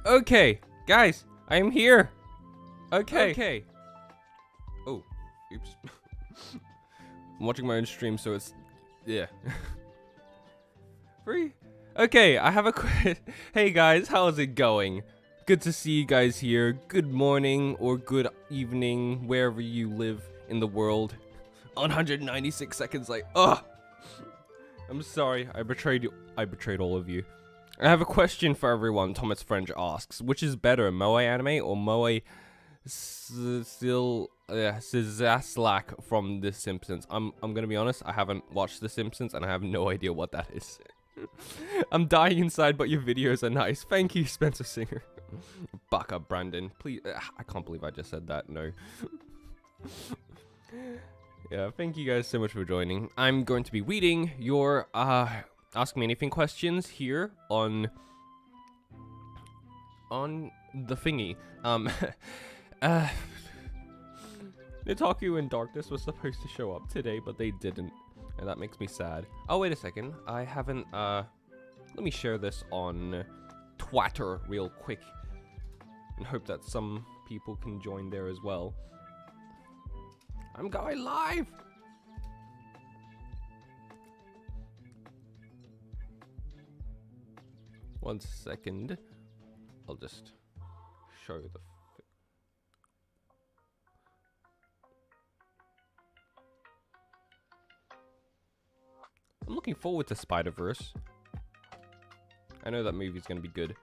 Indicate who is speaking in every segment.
Speaker 1: Okay, guys, I am here. Okay. Oh, oops. I'm watching my own stream, so it's yeah. Free. Okay, I have a Hey guys, how's it going? Good to see you guys here. Good morning or good evening, wherever you live in the world. 196 seconds late. Ugh. I'm sorry, I betrayed you. I betrayed all of you. I have a question for everyone. Thomas French asks, which is better, Moe anime or Moe Sizaslak from The Simpsons? I'm gonna be honest, I haven't watched The Simpsons and I have no idea what that is. I'm dying inside, but your videos are nice. Thank you, Spencer Singer. Buck up, Brandon. Please, I can't believe I just said that. No. Yeah, thank you guys so much for joining. I'm going to be reading your Ask Me Anything questions here on the thingy. Nitaku and Darkness was supposed to show up today, but they didn't, and that makes me sad. Oh, wait a second. I haven't, let me share this on Twitter real quick and hope that some people can join there as well. I'm going live! One second. I'll just show the... I'm looking forward to Spider-Verse. I know that movie's gonna be good.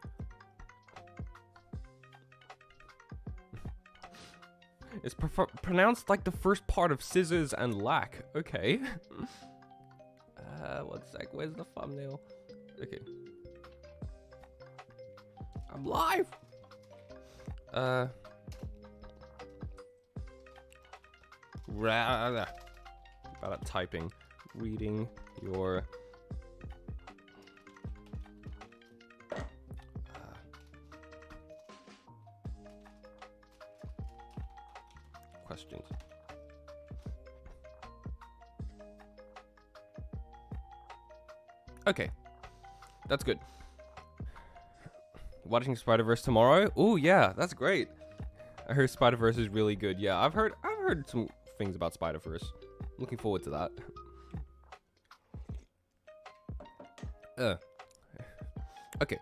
Speaker 1: It's pronounced like the first part of scissors and lack. Okay. One sec. Where's the thumbnail? Okay. I'm live. Bad at typing. Reading your questions. Okay, that's good. Watching Spider-Verse tomorrow? Oh yeah, that's great. I heard Spider-Verse is really good. Yeah, I've heard some things about Spider-Verse. Looking forward to that. Okay.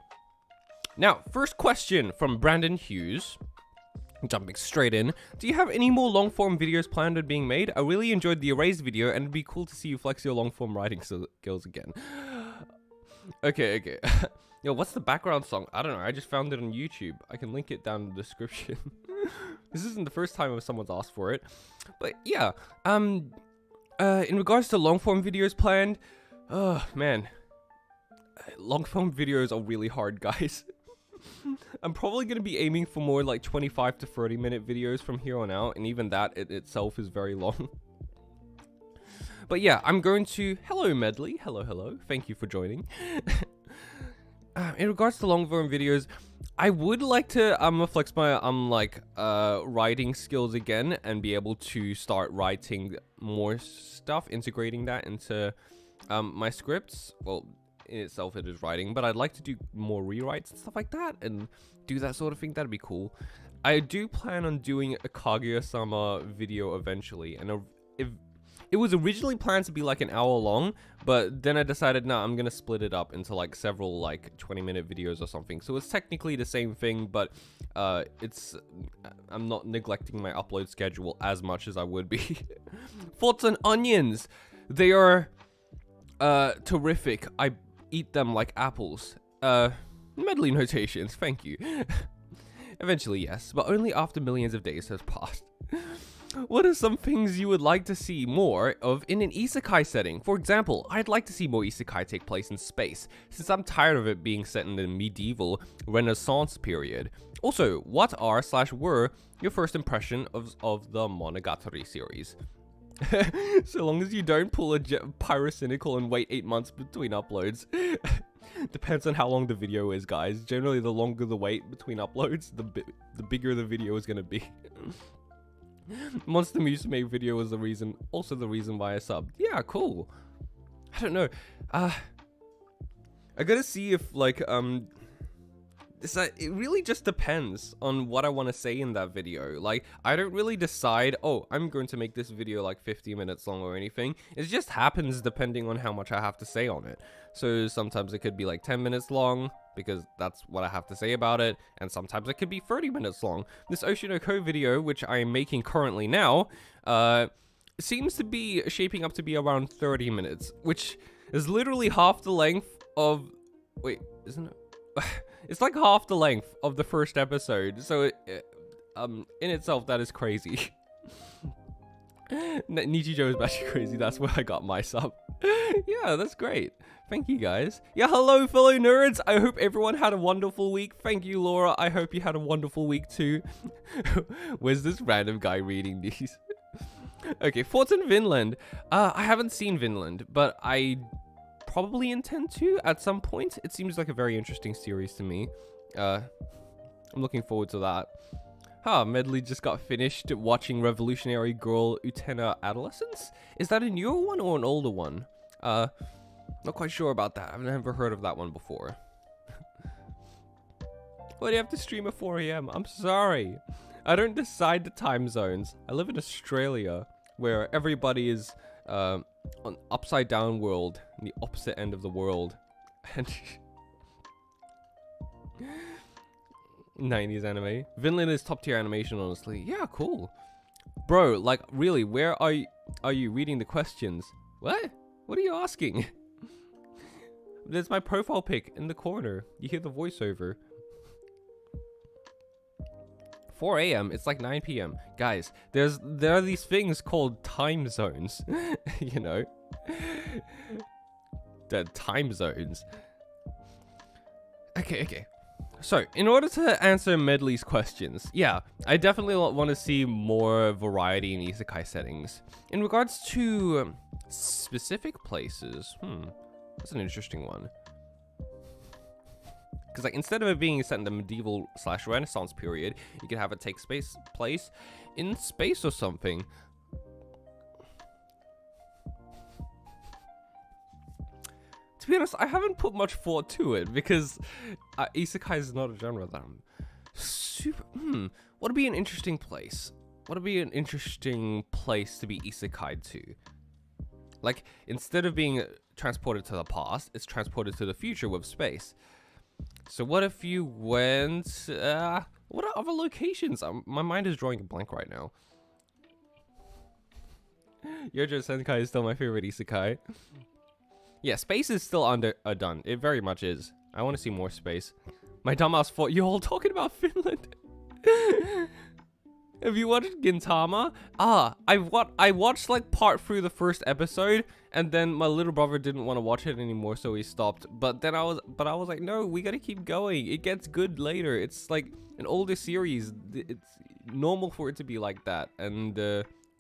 Speaker 1: Now, first question from Brandon Hughes. Jumping straight in. Do you have any more long-form videos planned on being made? I really enjoyed the Erased video, and it'd be cool to see you flex your long-form writing skills again. Okay. Yo, what's the background song? I don't know. I just found it on YouTube. I can link it down in the description. This isn't the first time someone's asked for it. But yeah, in regards to long-form videos planned, oh, man. Long-form videos are really hard, guys. I'm probably going to be aiming for more like 25 to 30 minute videos from here on out, and even that itself is very long. But yeah, I'm going to... Hello, Medley. Hello. Thank you for joining. In regards to long-form videos, I would like to flex my writing skills again and be able to start writing more stuff, integrating that into my scripts. Well, in itself it is writing, but I'd like to do more rewrites and stuff like that and do that sort of thing. That'd be cool. I do plan on doing a Kaguya-sama video eventually, and if it was originally planned to be like an hour long, but then I decided, nah, I'm gonna split it up into like several like 20-minute videos or something. So it's technically the same thing, but I'm not neglecting my upload schedule as much as I would be. Thoughts on onions? They are terrific. I eat them like apples. Medley notations, thank you. Eventually, yes, but only after millions of days has passed. What are some things you would like to see more of in an isekai setting? For example, I'd like to see more isekai take place in space, since I'm tired of it being set in the medieval Renaissance period. Also, what are/were your first impression of the Monogatari series? So long as you don't pull a pyrocynical and wait 8 months between uploads. Depends on how long the video is, guys. Generally, the longer the wait between uploads, the bigger the video is gonna be. Monster Musume video was also the reason why I subbed. Yeah, cool. I don't know. I gotta see if like it really just depends on what I want to say in that video. Like, I don't really decide, oh, I'm going to make this video like 50 minutes long or anything. It just happens depending on how much I have to say on it. So sometimes it could be like 10 minutes long because that's what I have to say about it, and sometimes it could be 30 minutes long. This Oshinoko video, which I am making currently now, seems to be shaping up to be around 30 minutes, which is literally half the length of... Wait, isn't it? It's like half the length of the first episode, so in itself, that is crazy. Nichijou is batshit crazy, that's where I got my sub. Yeah, that's great. Thank you, guys. Yeah, hello, fellow nerds. I hope everyone had a wonderful week. Thank you, Laura. I hope you had a wonderful week, too. Where's this random guy reading these? Okay, Thoughts in Vinland. I haven't seen Vinland, but I probably intend to at some point. It seems like a very interesting series to me. I'm looking forward to that. Medley just got finished watching Revolutionary Girl Utena Adolescence. Is that a newer one or an older one? Not quite sure about that. I've never heard of that one before. Why do you have to stream at 4 AM? I'm sorry. I don't decide the time zones. I live in Australia, where everybody is on upside down world, in the opposite end of the world. And 90s anime. Vinland is top tier animation, honestly. Yeah, cool. Bro, like, really, where are you reading the questions? What? What are you asking? There's my profile pic in the corner. You hear the voiceover. 4 AM, it's like 9 PM. Guys, there are these things called time zones. You know? The time zones. Okay. So, in order to answer Medley's questions, yeah, I definitely want to see more variety in isekai settings. In regards to specific places, that's an interesting one. Because, like, instead of it being set in the medieval/Renaissance period, you could have it take place in space or something. To be honest, I haven't put much thought to it because isekai is not a genre that I'm super... What would be an interesting place? What would be an interesting place to be isekai to? Like, instead of being transported to the past, it's transported to the future with space. So what if you went... what are other locations? My mind is drawing a blank right now. Yojo Senkai is still my favorite isekai. Yeah, space is still done. It very much is. I want to see more space. My dumbass thought you all talking about Finland. Have you watched Gintama? I watched like part through the first episode, and then my little brother didn't want to watch it anymore, so he stopped. But then I was like, no, we gotta keep going. It gets good later. It's like an older series. It's normal for it to be like that. And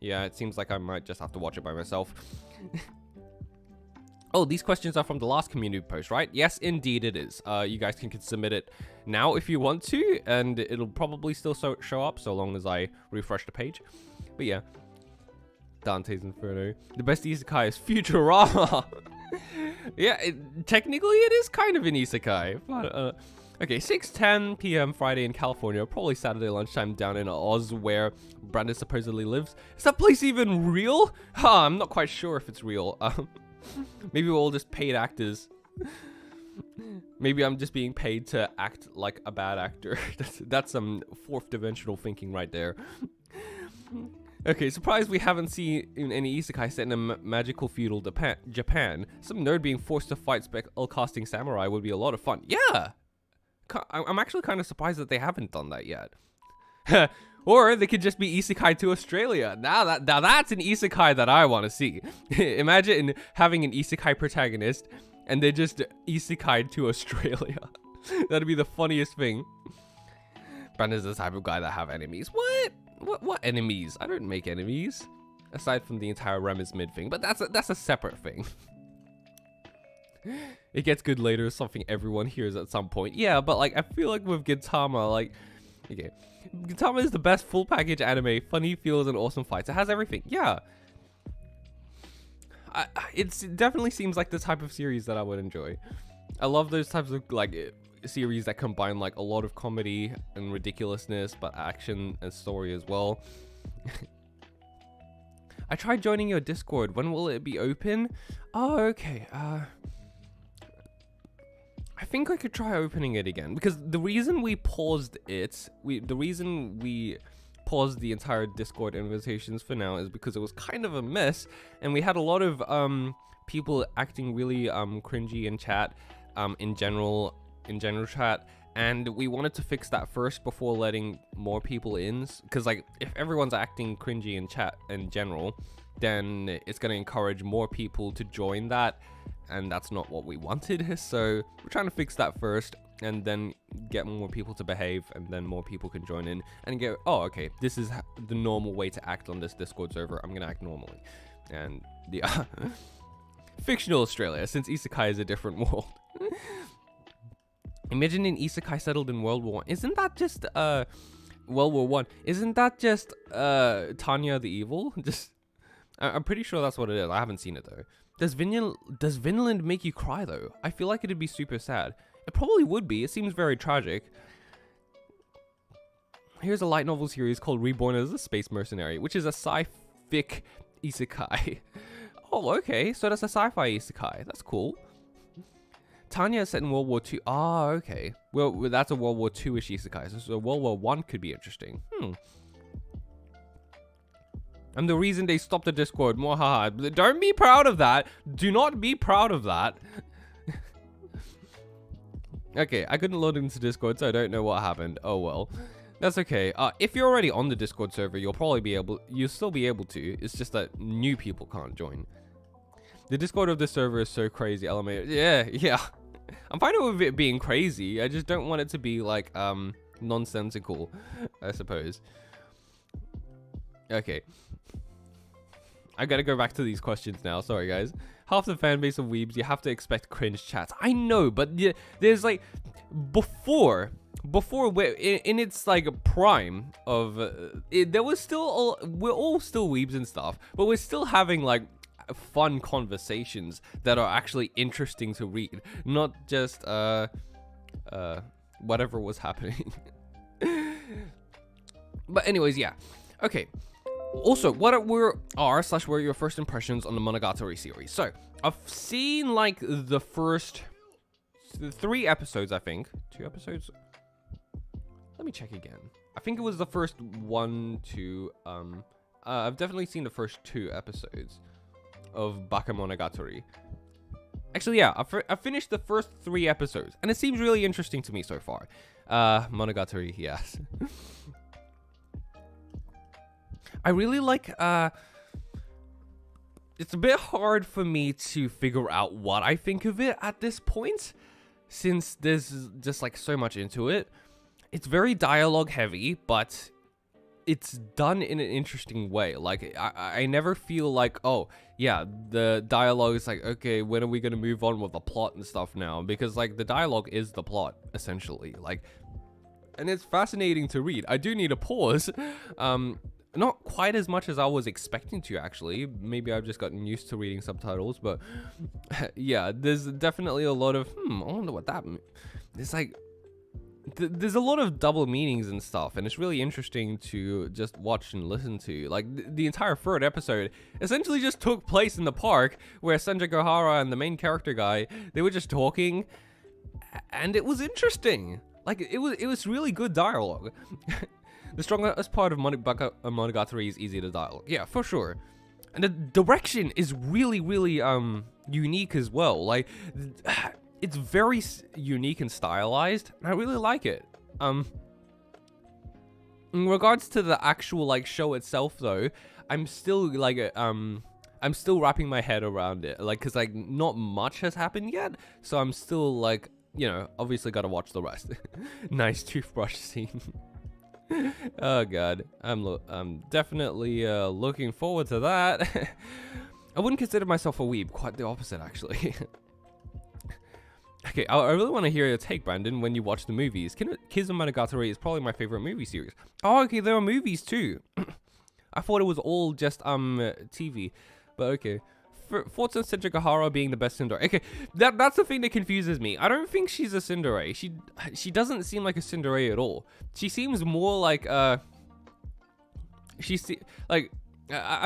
Speaker 1: yeah, it seems like I might just have to watch it by myself. Oh, these questions are from the last community post, right? Yes, indeed it is. You guys can submit it now if you want to, and it'll probably still show up so long as I refresh the page. But yeah, Dante's Inferno. The best isekai is Futurama. Yeah, technically it is kind of an isekai. But, okay, 6:10 PM Friday in California, probably Saturday lunchtime down in Oz where Brandon supposedly lives. Is that place even real? I'm not quite sure if it's real. Maybe we're all just paid actors. Maybe I'm just being paid to act like a bad actor. That's some fourth dimensional thinking right there. Okay, surprised we haven't seen any isekai set in a magical feudal Japan. Some nerd being forced to fight spell-casting samurai would be a lot of fun. Yeah! I'm actually kind of surprised that they haven't done that yet. Or they could just be isekai to Australia. Now that's an isekai that I want to see. Imagine having an isekai protagonist and they just isekai to Australia. That'd be the funniest thing. Brandon's the type of guy that have enemies. What enemies? I don't make enemies. Aside from the entire Rem is mid thing, but that's a separate thing. It gets good later, something everyone hears at some point. Yeah, but like I feel like with Gintama, like, okay, Gintama is the best full package anime, funny feels and awesome fights. It has everything. Yeah, it definitely seems like the type of series that I would enjoy. I love those types of like series that combine like a lot of comedy and ridiculousness, but action and story as well. I tried joining your Discord. When will it be open? Oh, okay. I think I could try opening it again, because the reason we paused it, the reason we paused the entire Discord invitations for now is because it was kind of a mess, and we had a lot of people acting really cringy in chat, in general chat, and we wanted to fix that first before letting more people in, because like if everyone's acting cringy in chat in general, then it's going to encourage more people to join that, and that's not what we wanted. So we're trying to fix that first, and then get more people to behave, and then more people can join in and go, oh, okay, this is the normal way to act on this Discord server. I'm gonna act normally. And yeah. Fictional Australia, since isekai is a different world. Imagine an isekai settled in World War I. Isn't that just World War One? Isn't that just Tanya the Evil? Just I'm pretty sure that's what it is. I haven't seen it though. Does Vinland make you cry though? I feel like it'd be super sad. It probably would be. It seems very tragic. Here's a light novel series called Reborn as a Space Mercenary, which is a sci-fic isekai. Oh, okay. So that's a sci-fi isekai. That's cool. Tanya is set in World War II. Ah, okay. Well, that's a World War II-ish isekai. So World War I could be interesting. And the reason they stopped the Discord. Mwahaha. Don't be proud of that. Do not be proud of that. Okay, I couldn't load into Discord, so I don't know what happened. Oh well. That's okay. If you're already on the Discord server, you'll still be able to. It's just that new people can't join. The Discord of this server is so crazy, LMA. Yeah. I'm fine with it being crazy. I just don't want it to be like nonsensical, I suppose. Okay. I gotta go back to these questions now. Sorry, guys. Half the fan base of weebs, you have to expect cringe chats. I know, but yeah, there's like before in its like prime of there was still we're all still weebs and stuff, but we're still having like fun conversations that are actually interesting to read, not just whatever was happening. But anyways, yeah. Okay. Also, what were your first impressions on the Monogatari series? So, I've seen like the first 3 episodes, I think. 2 episodes? Let me check again. I think it was the first 1, 2, I've definitely seen the first 2 episodes of Bakemonogatari. Actually, yeah, I finished the first 3 episodes, and it seems really interesting to me so far. Monogatari, yes. I really like, it's a bit hard for me to figure out what I think of it at this point, since there's just like so much into it. It's very dialogue heavy, but it's done in an interesting way. Like, I never feel like, oh, yeah, the dialogue is like, okay, when are we going to move on with the plot and stuff now? Because, like, the dialogue is the plot, essentially. Like, and it's fascinating to read. I do need a pause. Not quite as much as I was expecting to, actually. Maybe I've just gotten used to reading subtitles, but yeah, there's definitely a lot of, I wonder what that means. It's like, there's a lot of double meanings and stuff, and it's really interesting to just watch and listen to. Like, the entire 3rd episode essentially just took place in the park, where Sanjay Gohara and the main character guy, they were just talking, and it was interesting. Like, it was really good dialogue. The strongest part of Monogatari is easy to dialogue. Yeah, for sure. And the direction is really, really unique as well. Like, it's very unique and stylized, and I really like it. In regards to the actual like show itself, though, I'm still like I'm still wrapping my head around it. Like, cause like not much has happened yet, so I'm still like, you know, obviously gotta watch the rest. Nice toothbrush scene. Oh god, I'm definitely looking forward to that. I wouldn't consider myself a weeb, quite the opposite actually. Okay, I really want to hear your take, Brandon, when you watch the movies. Kizumonogatari is probably my favorite movie series. Oh, okay, there are movies too. I thought it was all just TV, but okay. for Fortune Senjigahara being the best tsundere. Okay, that's the thing that confuses me. I don't think she's a tsundere. She doesn't seem like a tsundere at all. She seems more like I'm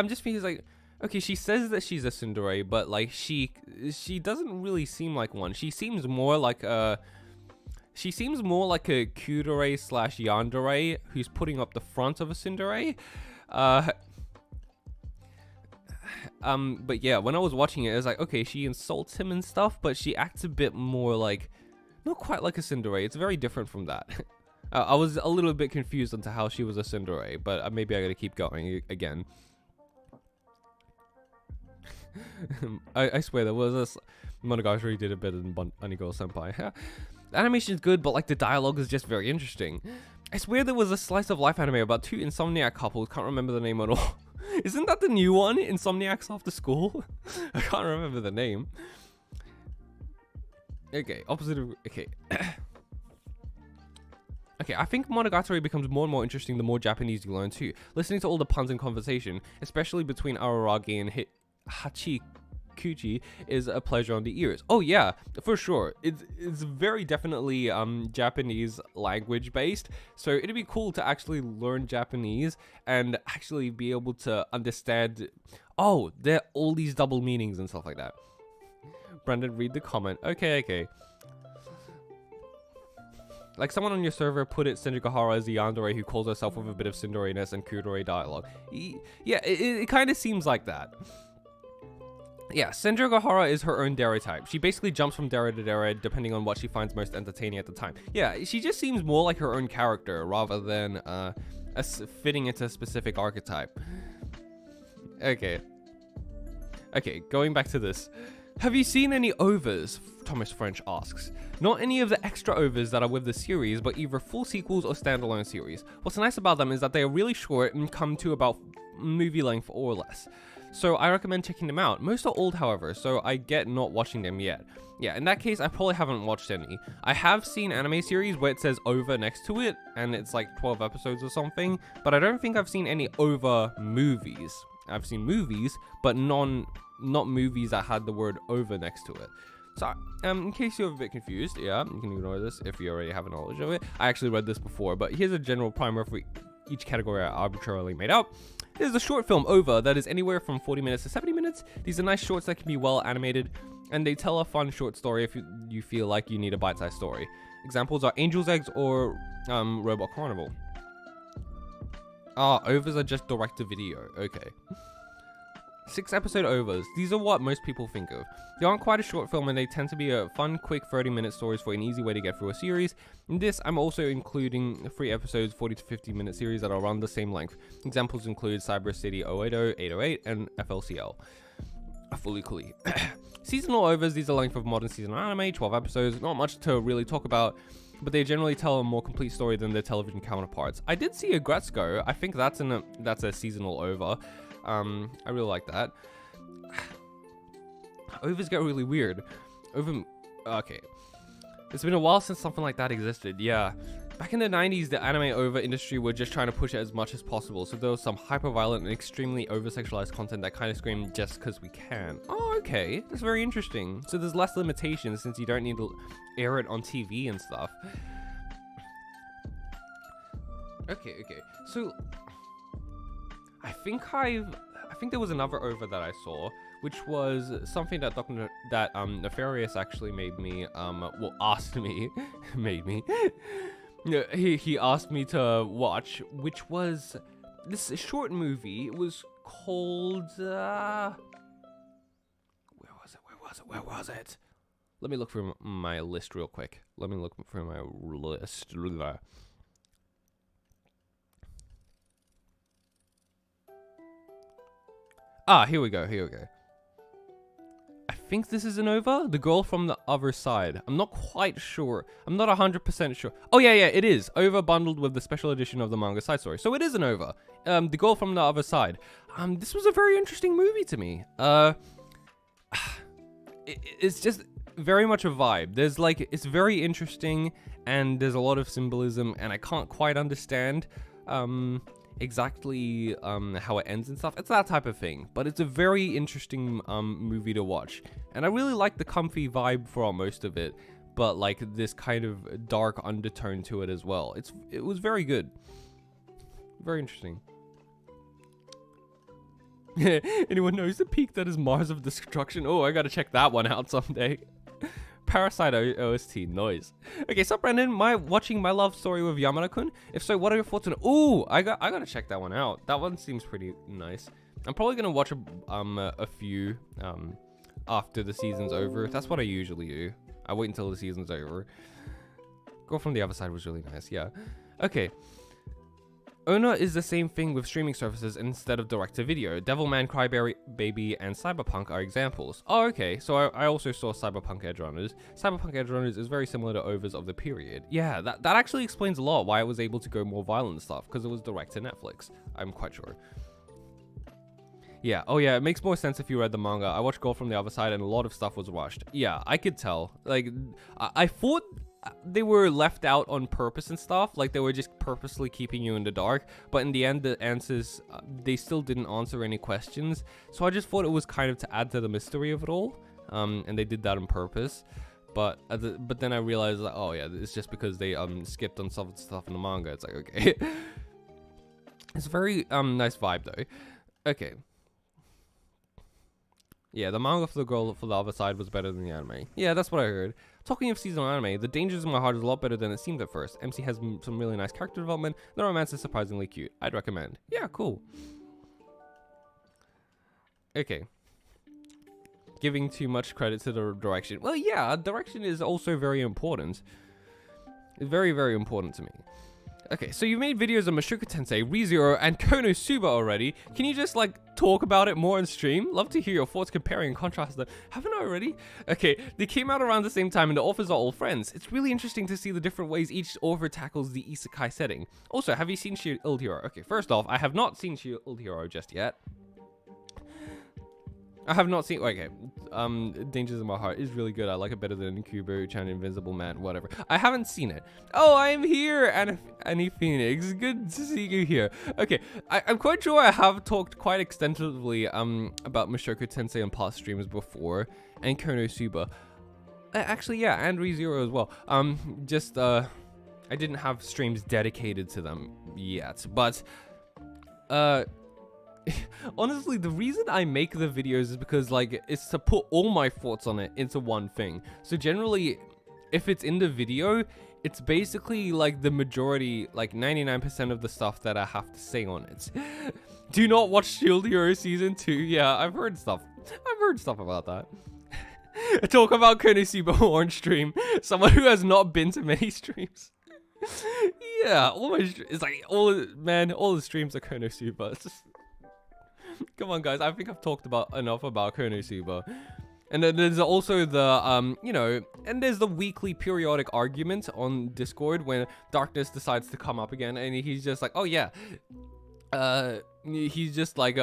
Speaker 1: just thinking like, okay, she says that she's a tsundere, but like she doesn't really seem like one. She seems more like a kudere slash yandere who's putting up the front of a tsundere. But yeah, when I was watching it, I was like, okay, she insults him and stuff, but she acts a bit more like, not quite like a tsundere. It's very different from that. I was a little bit confused onto how she was a tsundere, but maybe I gotta keep going again. I swear there was this Monogatari did a bit in Onigoro Senpai. The animation's good, but like the dialogue is just very interesting. I swear there was a slice of life anime about two insomniac couples. Can't remember the name at all. Isn't that the new one? Insomniacs After School? I can't remember the name. Okay, opposite of... Okay. Okay, I think Monogatari becomes more and more interesting the more Japanese you learn too. Listening to all the puns in conversation, especially between Araragi and Hachikuji, is a pleasure on the ears. Oh yeah, for sure. It's very definitely Japanese language based, so it'd be cool to actually learn Japanese and actually be able to understand, oh, there are all these double meanings and stuff like that. Brendan, read the comment. Okay. Like someone on your server put it, Senjigahara is the yandere who calls herself with a bit of tsundere-ness and kudere dialogue. Yeah, it kind of seems like that. Yeah, Senjigahara is her own dere type. She basically jumps from dere to dere depending on what she finds most entertaining at the time. Yeah, she just seems more like her own character rather than fitting into a specific archetype. Okay, going back to this. Have you seen any overs? Thomas French asks. Not any of the extra overs that are with the series, but either full sequels or standalone series. What's nice about them is that they are really short and come to about movie length or less. So I recommend checking them out. Most are old, however, so I get not watching them yet. Yeah, in that case, I probably haven't watched any. I have seen anime series where it says over next to it, and it's like 12 episodes or something, but I don't think I've seen any over movies. I've seen movies, but not movies that had the word over next to it. So, in case you're a bit confused, yeah, you can ignore this if you already have a knowledge of it. I actually read this before, but here's a general primer for each category I arbitrarily made out. There's a short film, Over, that is anywhere from 40 minutes to 70 minutes. These are nice shorts that can be well animated, and they tell a fun short story if you feel like you need a bite-sized story. Examples are Angel's Eggs or Robot Carnival. Overs are just direct-to-video, okay. 6-episode overs. These are what most people think of. They aren't quite a short film and they tend to be a fun, quick 30-minute stories for an easy way to get through a series. In this, I'm also including 3 episodes, 40 to 50-minute series that are around the same length. Examples include Cyber City 080, 808, and FLCL. Fully Kuli. Seasonal overs, these are length of modern seasonal anime, 12 episodes, not much to really talk about, but they generally tell a more complete story than their television counterparts. I did see Agretsuko. I think that's a seasonal over. I really like that. Overs get really weird. Okay. It's been a while since something like that existed, yeah. Back in the 90s, the anime over industry were just trying to push it as much as possible, so there was some hyper-violent and extremely over-sexualized content that kind of screamed just because we can. Oh, okay. That's very interesting. So there's less limitations since you don't need to air it on TV and stuff. Okay. So I think there was another over that I saw, which was something that Nefarious actually made me, asked me, made me. He asked me to watch, which was this short movie. It was called, where was it? Let me look through my list real quick. Here we go. I think this is an OVA. The Girl from the Other Side. I'm not quite sure. I'm not 100% sure. Oh, yeah, it is. OVA bundled with the special edition of the manga side story. So it is an OVA. The Girl from the Other Side. This was a very interesting movie to me. It's just very much a vibe. There's it's very interesting and there's a lot of symbolism and I can't quite understand exactly how it ends and stuff. It's that type of thing, but it's a very interesting movie to watch, and I really like the comfy vibe for most of it, but like this kind of dark undertone to it as well. It was very good, very interesting. Anyone knows the peak that is Mars of Destruction? Oh, I gotta check that one out someday. Parasite OST, noise. Okay, so Brendan, watching My Love Story with Yamada-kun? If so, what are your thoughts on it? Ooh, I gotta check that one out. That one seems pretty nice. I'm probably gonna watch a few after the season's over. That's what I usually do. I wait until the season's over. Girl from the Other Side was really nice, yeah. Okay. Ona is the same thing with streaming services instead of direct-to-video. Devilman Crybaby and Cyberpunk are examples. Oh, okay. So I also saw Cyberpunk Edgerunners. Cyberpunk Edgerunners is very similar to OVAs of the period. Yeah, that actually explains a lot why it was able to go more violent and stuff, because it was direct to Netflix. I'm quite sure. Yeah, oh yeah, it makes more sense if you read the manga. I watched Girl from the Other Side and a lot of stuff was rushed. Yeah, I could tell. Like, I thought they were left out on purpose and stuff, like they were just purposely keeping you in the dark, but in the end the answers, they still didn't answer any questions, so I just thought it was kind of to add to the mystery of it all, and they did that on purpose, but then I realized that, oh yeah, it's just because they skipped on some stuff in the manga. It's like, okay. It's a very nice vibe though. Okay. Yeah, the manga for the Girl for the Other Side was better than the anime. Yeah, that's what I heard. Talking of seasonal anime, The Dangers in My Heart is a lot better than it seemed at first. MC has some really nice character development. The romance is surprisingly cute. I'd recommend. Yeah, cool. Okay. Giving too much credit to the direction. Well, yeah, direction is also very important. It's very, very important to me. Okay, so you made videos on Mushoku Tensei, ReZero, and Konosuba already. Can you just, like, talk about it more on stream? Love to hear your thoughts comparing and contrast them. Haven't I already? Okay, they came out around the same time and the authors are all friends. It's really interesting to see the different ways each author tackles the isekai setting. Also, have you seen Shield Hero? Okay, first off, I have not seen Shield Hero just yet. I have not seen. Okay, Dangers in My Heart is really good. I like it better than Kubo-chan, Invisible Man, whatever. I haven't seen it. Oh, I am here, Annie Phoenix. Good to see you here. Okay, I'm quite sure I have talked quite extensively about Mushoku Tensei on past streams before, and Konosuba. Actually, yeah, and ReZero as well. I didn't have streams dedicated to them yet, but honestly, the reason I make the videos is because, like, it's to put all my thoughts on it into one thing. So generally, if it's in the video, it's basically like the majority, like 99% of the stuff that I have to say on it. Do not watch Shield Hero Season 2. Yeah, I've heard stuff about that. Talk about Konosuba on stream. Someone who has not been to many streams. Yeah, it's like all the streams are Konosuba. It's just, come on, guys. I think I've talked about enough about Konosuba. And then there's also the, and there's the weekly periodic argument on Discord when Darkness decides to come up again. And he's just like, oh, yeah. He's just like,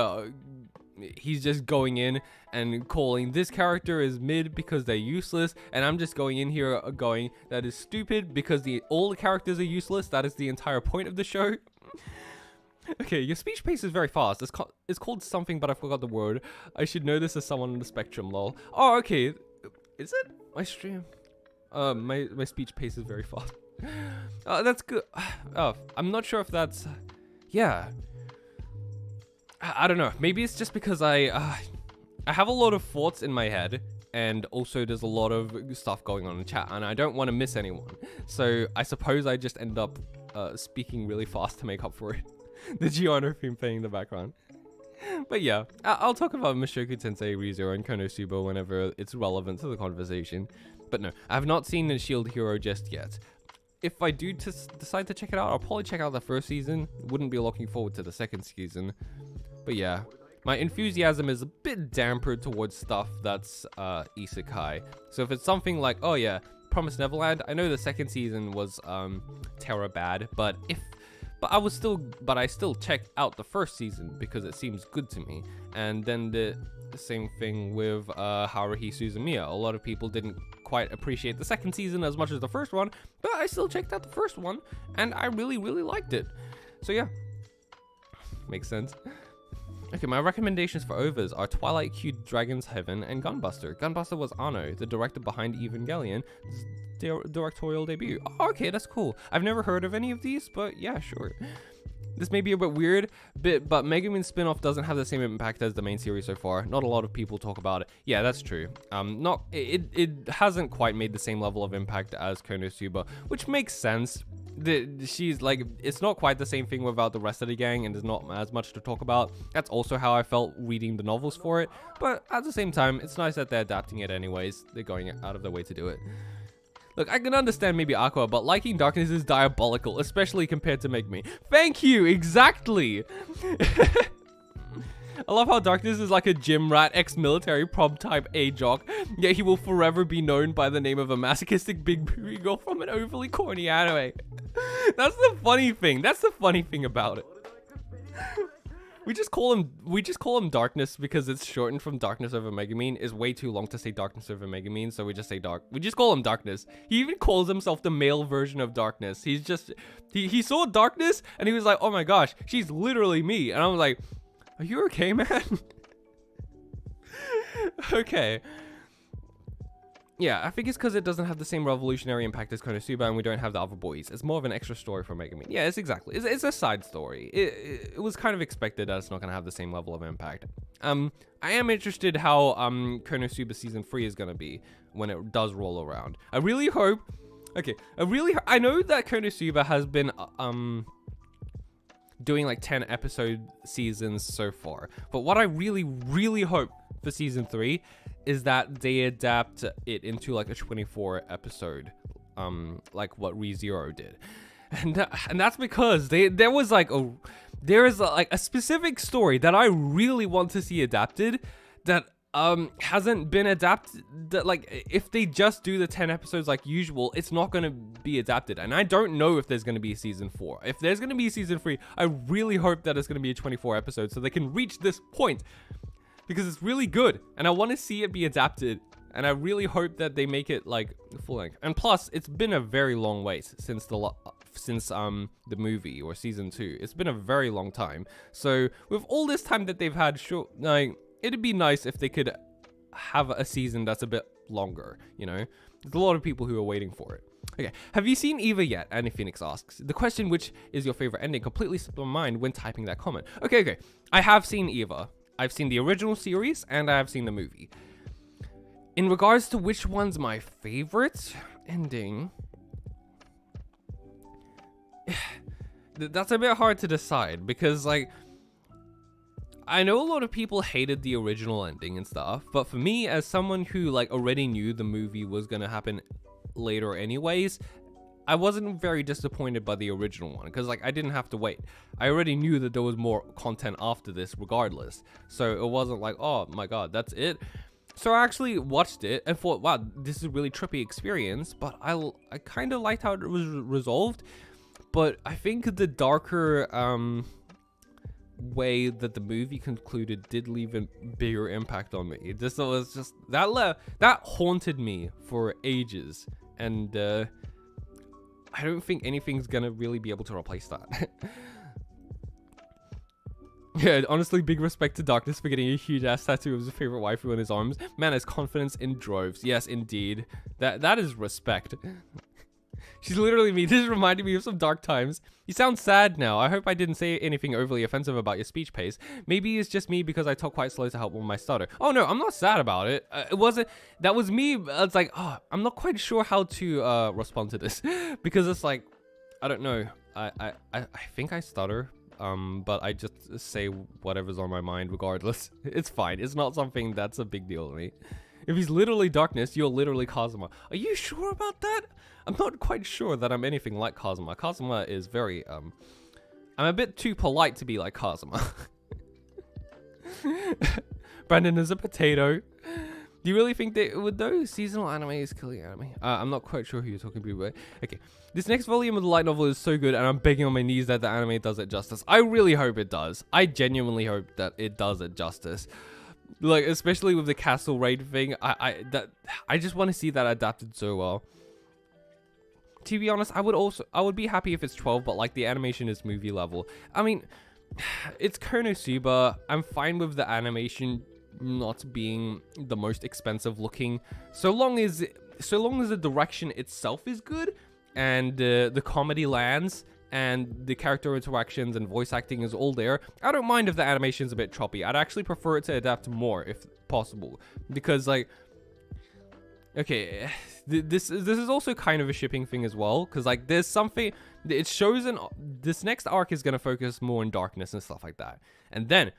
Speaker 1: he's just going in and calling this character is mid because they're useless. And I'm just going in here going, that is stupid because all the characters are useless. That is the entire point of the show. Okay, your speech pace is very fast. It's called something, but I forgot the word. I should know this as someone on the spectrum, lol. Oh, okay. Is it? My stream? My speech pace is very fast. That's good. Oh, I'm not sure if that's... yeah. I don't know. Maybe it's just because I have a lot of thoughts in my head, and also there's a lot of stuff going on in chat, and I don't want to miss anyone. So I suppose I just end up speaking really fast to make up for it. The Giorno theme playing in the background. But yeah, I'll talk about Mushoku Tensei, ReZero, and Konosuba whenever it's relevant to the conversation. But no, I have not seen the Shield Hero just yet. If I do decide to check it out, I'll probably check out the first season. Wouldn't be looking forward to the second season. But yeah, my enthusiasm is a bit dampered towards stuff that's isekai. So if it's something like, oh yeah, Promised Neverland, I know the second season was terror bad, but I still checked out the first season because it seems good to me. And then the same thing with Haruhi Suzumiya. A lot of people didn't quite appreciate the second season as much as the first one, but I still checked out the first one, and I really, really liked it. So yeah. Makes sense. Okay, my recommendations for overs are Twilight Q, Dragon's Heaven, and Gunbuster. Gunbuster was Anno, the director behind Evangelion's directorial debut. Oh, okay, that's cool. I've never heard of any of these, but yeah, sure. This may be a bit weird, but Megumin spin-off doesn't have the same impact as the main series so far. Not a lot of people talk about it. Yeah, that's true. It hasn't quite made the same level of impact as Konosuba, which makes sense. She's like, it's not quite the same thing without the rest of the gang, and there's not as much to talk about. That's also how I felt reading the novels for it, but at the same time, it's nice that they're adapting it anyways. They're going out of their way to do it. Look, I can understand maybe Aqua, but liking Darkness is diabolical, especially compared to Megumin. Thank you, exactly! I love how Darkness is like a gym rat, ex-military prom type A-jock, yet he will forever be known by the name of a masochistic big booty girl from an overly corny anime. That's the funny thing. That's the funny thing about it. We just call him Darkness because it's shortened from Darkness over Megumin. It's way too long to say Darkness over Megumin, so we just say we just call him Darkness. He even calls himself the male version of Darkness. He's just he saw Darkness and he was like, "Oh my gosh, she's literally me." And I was like, "Are you okay, man?" Okay. Yeah, I think it's because it doesn't have the same revolutionary impact as Konosuba, and we don't have the other boys. It's more of an extra story for Megumin. Yeah, it's exactly. It's a side story. It was kind of expected that it's not going to have the same level of impact. I am interested how Konosuba Season 3 is going to be when it does roll around. I really hope... Okay, I know that Konosuba has been... doing like 10 episode seasons so far, but what I really hope for Season 3 is that they adapt it into like a 24 episode, like what ReZero did, and that's because there is a specific story that I really want to see adapted that hasn't been adapted. That, like, if they just do the 10 episodes like usual, it's not going to be adapted, and I don't know if there's going to be a Season 4. If there's going to be a Season 3, I really hope that it's going to be a 24 episode so they can reach this point, because it's really good and I want to see it be adapted, and I really hope that they make it like full length. And plus, it's been a very long wait since the movie or Season 2. It's been a very long time, so with all this time that they've had, sure, like, it'd be nice if they could have a season that's a bit longer, you know? There's a lot of people who are waiting for it. Okay, have you seen Eva yet? Annie Phoenix asks. The question, which is your favorite ending, completely slipped my mind when typing that comment. Okay. I have seen Eva. I've seen the original series, and I have seen the movie. In regards to which one's my favorite ending... that's a bit hard to decide, because, like... I know a lot of people hated the original ending and stuff, but for me, as someone who like already knew the movie was gonna happen later anyways, I wasn't very disappointed by the original one, because like I didn't have to wait. I already knew that there was more content after this regardless, so it wasn't like, oh my god, that's it. So I actually watched it and thought, wow, this is a really trippy experience, but I kind of liked how it was resolved. But I think the darker way that the movie concluded did leave a bigger impact on me. This was just that haunted me for ages, and I don't think anything's gonna really be able to replace that. Yeah, honestly, big respect to Darkness for getting a huge ass tattoo of his favorite waifu on his arms. Man has confidence in droves. Yes, indeed. That is respect. She's literally me. This reminded me of some dark times. You sound sad now. I hope I didn't say anything overly offensive about your speech pace. Maybe it's just me because I talk quite slow to help with my stutter. Oh no, I'm not sad about it. It wasn't. That was me. It's like, oh, I'm not quite sure how to respond to this because it's like, I don't know. I think I stutter. But I just say whatever's on my mind regardless. It's fine. It's not something that's a big deal to me. If he's literally Darkness, you're literally Kazuma. Are you sure about that? I'm not quite sure that I'm anything like Kazuma. Kazuma is very, I'm a bit too polite to be like Kazuma. Brandon is a potato. Do you really think that would those seasonal animes kill the anime? I'm not quite sure who you're talking to, but okay. This next volume of the light novel is so good, and I'm begging on my knees that the anime does it justice. I really hope it does. I genuinely hope that it does it justice. Like, especially with the castle raid thing, I just want to see that adapted so well. To be honest, I would be happy if it's 12, but like the animation is movie level. I mean, it's Konosuba. I'm fine with the animation not being the most expensive looking, so long as the direction itself is good and the comedy lands and the character interactions and voice acting is all there. I don't mind if the animation's a bit choppy. I'd actually prefer it to adapt more if possible, because like, okay, this is also kind of a shipping thing as well, because like there's something it shows in this next arc is gonna focus more on darkness and stuff like that, and then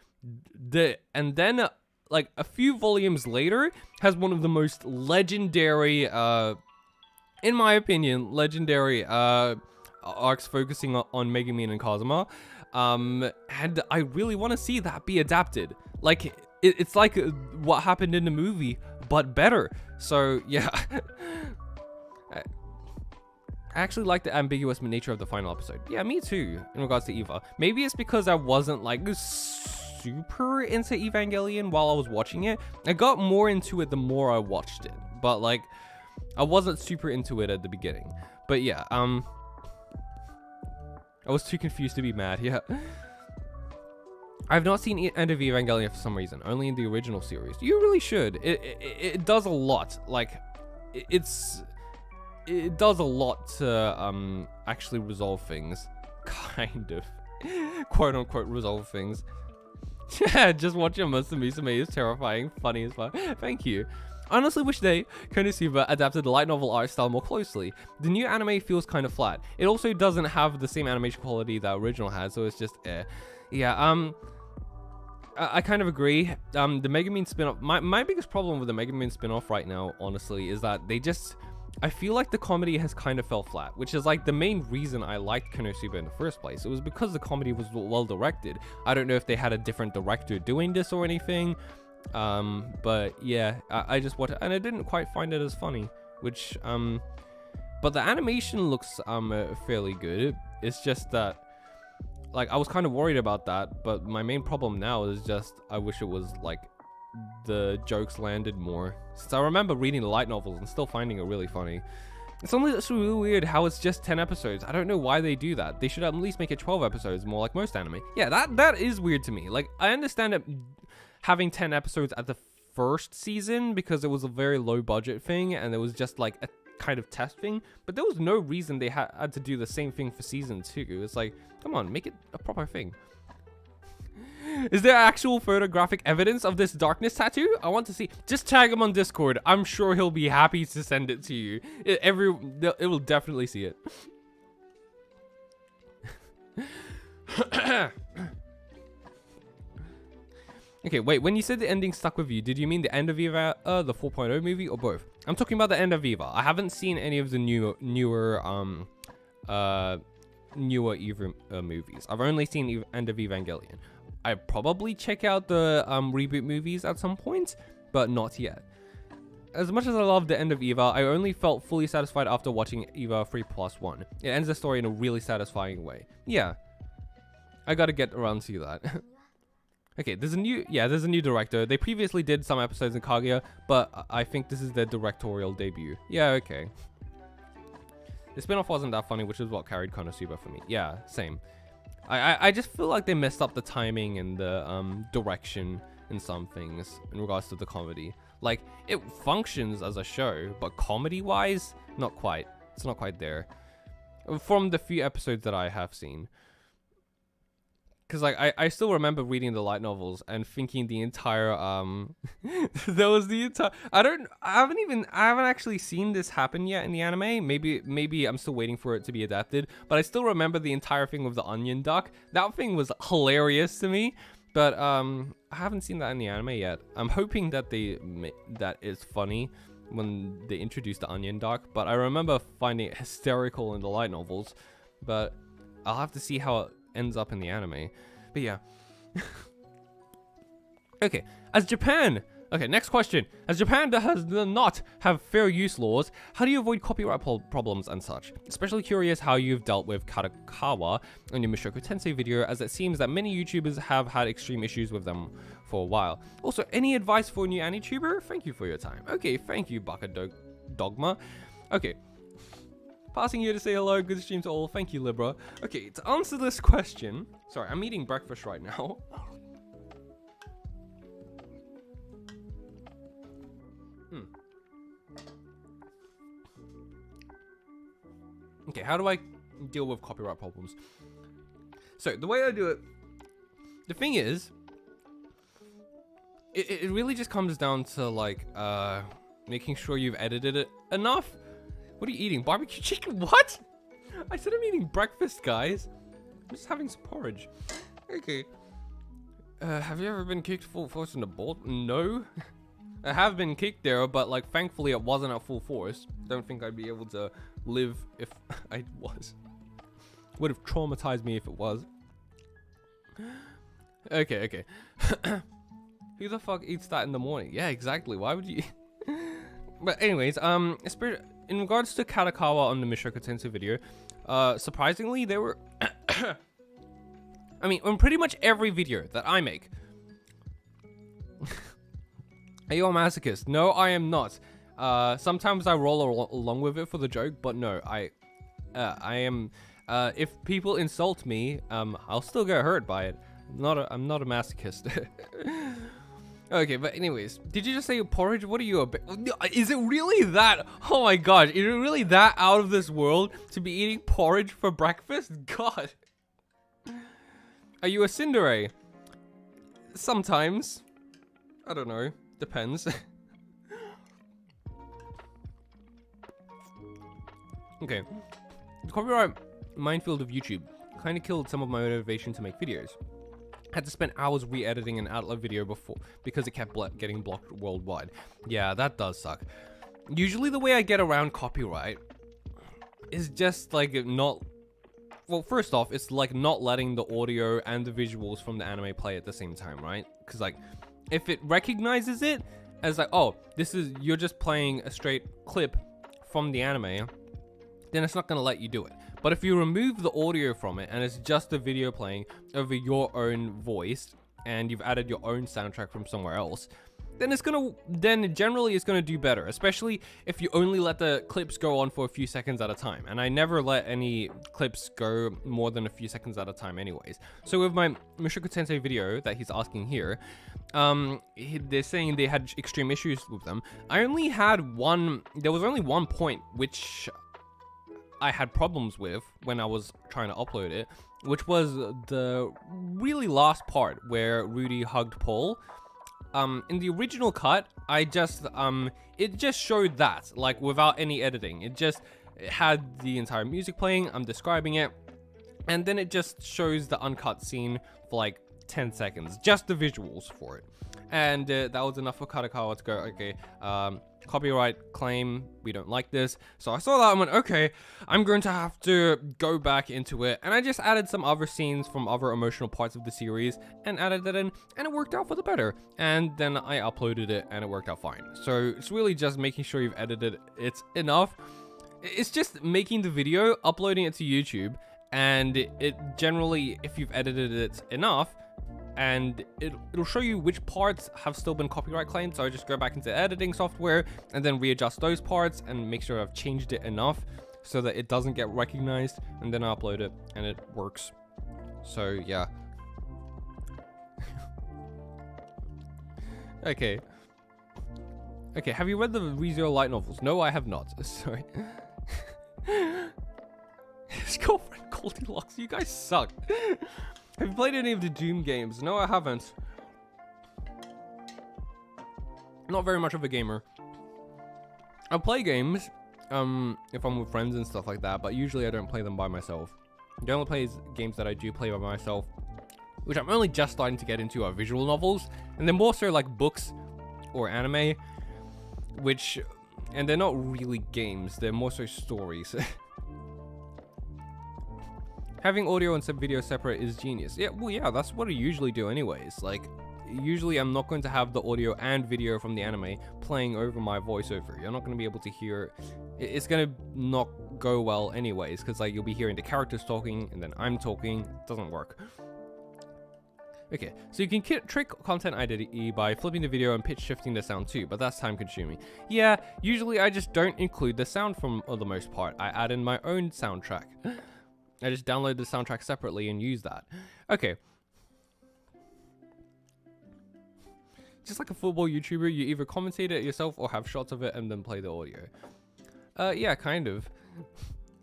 Speaker 1: like a few volumes later has one of the most legendary, in my opinion, legendary arcs focusing on Megumin and Kazuma, and I really want to see that be adapted. Like it's like what happened in the movie, but better. So yeah. I actually like the ambiguous nature of the final episode. Yeah, me too, in regards to Eva. Maybe it's because I wasn't like super into Evangelion while I was watching it. I got more into it the more I watched it, but like I wasn't super into it at the beginning. But yeah, I was too confused to be mad. Yeah. I've not seen End of Evangelion for some reason, only in the original series. You really should. It does a lot. Like it does a lot to actually resolve things, kind of, quote unquote resolve things. Yeah, just watching Musume is terrifying, funny as fuck. Thank you. I honestly wish Konosuba adapted the light novel art style more closely. The new anime feels kind of flat. It also doesn't have the same animation quality that original had, so it's just yeah. I kind of agree. The Megumin spin-off, my biggest problem with the Megumin spin-off right now, honestly, is that I feel like the comedy has kind of fell flat, which is like the main reason I liked Konosuba in the first place. It was because the comedy was well directed. I don't know if they had a different director doing this or anything, but yeah, I just watched it and I didn't quite find it as funny, which but the animation looks fairly good. It's just that like I was kind of worried about that, but my main problem now is just I wish it was like the jokes landed more, since I remember reading the light novels and still finding it really funny. It's only that's really weird how it's just 10 episodes. I don't know why they do that. They should at least make it 12 episodes, more like most anime. Yeah, that is weird to me. Like I understand it having 10 episodes at the first season because it was a very low budget thing and it was just like a kind of test thing, but there was no reason they had to do the same thing for season 2. It's like, come on, make it a proper thing. Is there actual photographic evidence of this darkness tattoo? I want to see. Just tag him on Discord. I'm sure he'll be happy to send it to you. It will definitely see it. Okay, wait, when you said the ending stuck with you, did you mean the end of Eva, the 4.0 movie, or both? I'm talking about the end of Eva. I haven't seen any of the newer Eva movies. I've only seen End of Evangelion. I'd probably check out the reboot movies at some point, but not yet. As much as I love the end of Eva, I only felt fully satisfied after watching Eva 3+1. It ends the story in a really satisfying way. Yeah, I gotta get around to that. Okay, there's a new director. They previously did some episodes in Kaguya, but I think this is their directorial debut. Yeah, okay. The spin-off wasn't that funny, which is what carried Konosuba for me. Yeah, same. I just feel like they messed up the timing and the direction in some things in regards to the comedy. Like, it functions as a show, but comedy-wise, not quite. It's not quite there. From the few episodes that I have seen. Because like I still remember reading the light novels and thinking the entire there was the entire I haven't actually seen this happen yet in the anime. Maybe I'm still waiting for it to be adapted, but I still remember the entire thing with the onion duck. That thing was hilarious to me, but I haven't seen that in the anime yet. I'm hoping that that is funny when they introduce the onion duck, but I remember finding it hysterical in the light novels, but I'll have to see how it ends up in the anime. But yeah. Okay, next question. As Japan does not have fair use laws, how do you avoid copyright problems and such? Especially curious how you've dealt with Kadokawa on your Mushoku Tensei video, as it seems that many YouTubers have had extreme issues with them for a while. Also, any advice for a new AniTuber? Thank you for your time. Okay, thank you, Baka Dogma. Okay. Passing you to say hello. Good stream to all. Thank you, Libra. Okay, to answer this question. Sorry, I'm eating breakfast right now. Okay, how do I deal with copyright problems? So, the way I do it, the thing is, it really just comes down to, like, making sure you've edited it enough. What are you eating? Barbecue chicken? What? I said I'm eating breakfast, guys. I'm just having some porridge. Okay. Have you ever been kicked full force in the ball? No. I have been kicked there, but, like, thankfully it wasn't at full force. Don't think I'd be able to live if I was. Would have traumatized me if it was. Okay. Who the fuck eats that in the morning? Yeah, exactly. Why would you? But anyways, in regards to Katakawa on the Mushoku Tensei video, surprisingly, they were... I mean, on pretty much every video that I make... Are you a masochist? No, I am not. Sometimes I roll along with it for the joke, but no, I am... if people insult me, I'll still get hurt by it. I'm not a masochist. Okay, but anyways, did you just say porridge? What are you, is it really that? Oh my god, is it really that out of this world to be eating porridge for breakfast? God. Are you a tsundere? Sometimes. I don't know. Depends. Okay. The copyright minefield of YouTube kind of killed some of my motivation to make videos. Had to spend hours re-editing an outlaw video before because it kept getting blocked worldwide. Yeah, that does suck. Usually the way I get around copyright is just like not... Well, first off, it's like not letting the audio and the visuals from the anime play at the same time, right? Because like, if it recognizes it as like, oh, you're just playing a straight clip from the anime, then it's not going to let you do it. But if you remove the audio from it and it's just a video playing over your own voice and you've added your own soundtrack from somewhere else, then generally it's gonna do better, especially if you only let the clips go on for a few seconds at a time. And I never let any clips go more than a few seconds at a time anyways. So with my Mushoku Tensei video that he's asking here, they're saying they had extreme issues with them. There was only one point which I had problems with when I was trying to upload it, which was the really last part where Rudy hugged Paul. In the original cut, it just showed that, like, without any editing. It had the entire music playing, I'm describing it, and then it just shows the uncut scene for like 10 seconds, just the visuals for it. And that was enough for Katakawa to go, okay, copyright claim, we don't like this. So I saw that and went, okay, I'm going to have to go back into it. And I just added some other scenes from other emotional parts of the series and added that in, and it worked out for the better. And then I uploaded it and it worked out fine. So it's really just making sure you've edited it enough. It's just making the video, uploading it to YouTube, and it generally, if you've edited it enough, and it'll show you which parts have still been copyright claimed. So I just go back into editing software and then readjust those parts and make sure I've changed it enough so that it doesn't get recognized, and then I upload it and it works. So yeah. Okay, have you read the ReZero light novels? No, I have not. Sorry. His girlfriend Goldilocks, you guys suck. Have you played any of the Doom games? No, I haven't. Not very much of a gamer. I play games, if I'm with friends and stuff like that, but usually I don't play them by myself. The only games that I do play by myself, which I'm only just starting to get into, are visual novels, and they're more so like books or anime, and they're not really games, they're more so stories. Having audio and video separate is genius. Yeah, well, yeah, that's what I usually do anyways. Like, usually I'm not going to have the audio and video from the anime playing over my voiceover. You're not going to be able to hear... It's going to not go well anyways, because, like, you'll be hearing the characters talking, and then I'm talking. It doesn't work. Okay, so you can trick content identity by flipping the video and pitch shifting the sound too, but that's time consuming. Yeah, usually I just don't include the sound for the most part. I add in my own soundtrack. I just download the soundtrack separately and use that. Okay. Just like a football YouTuber, you either commentate it yourself or have shots of it and then play the audio. Yeah, kind of.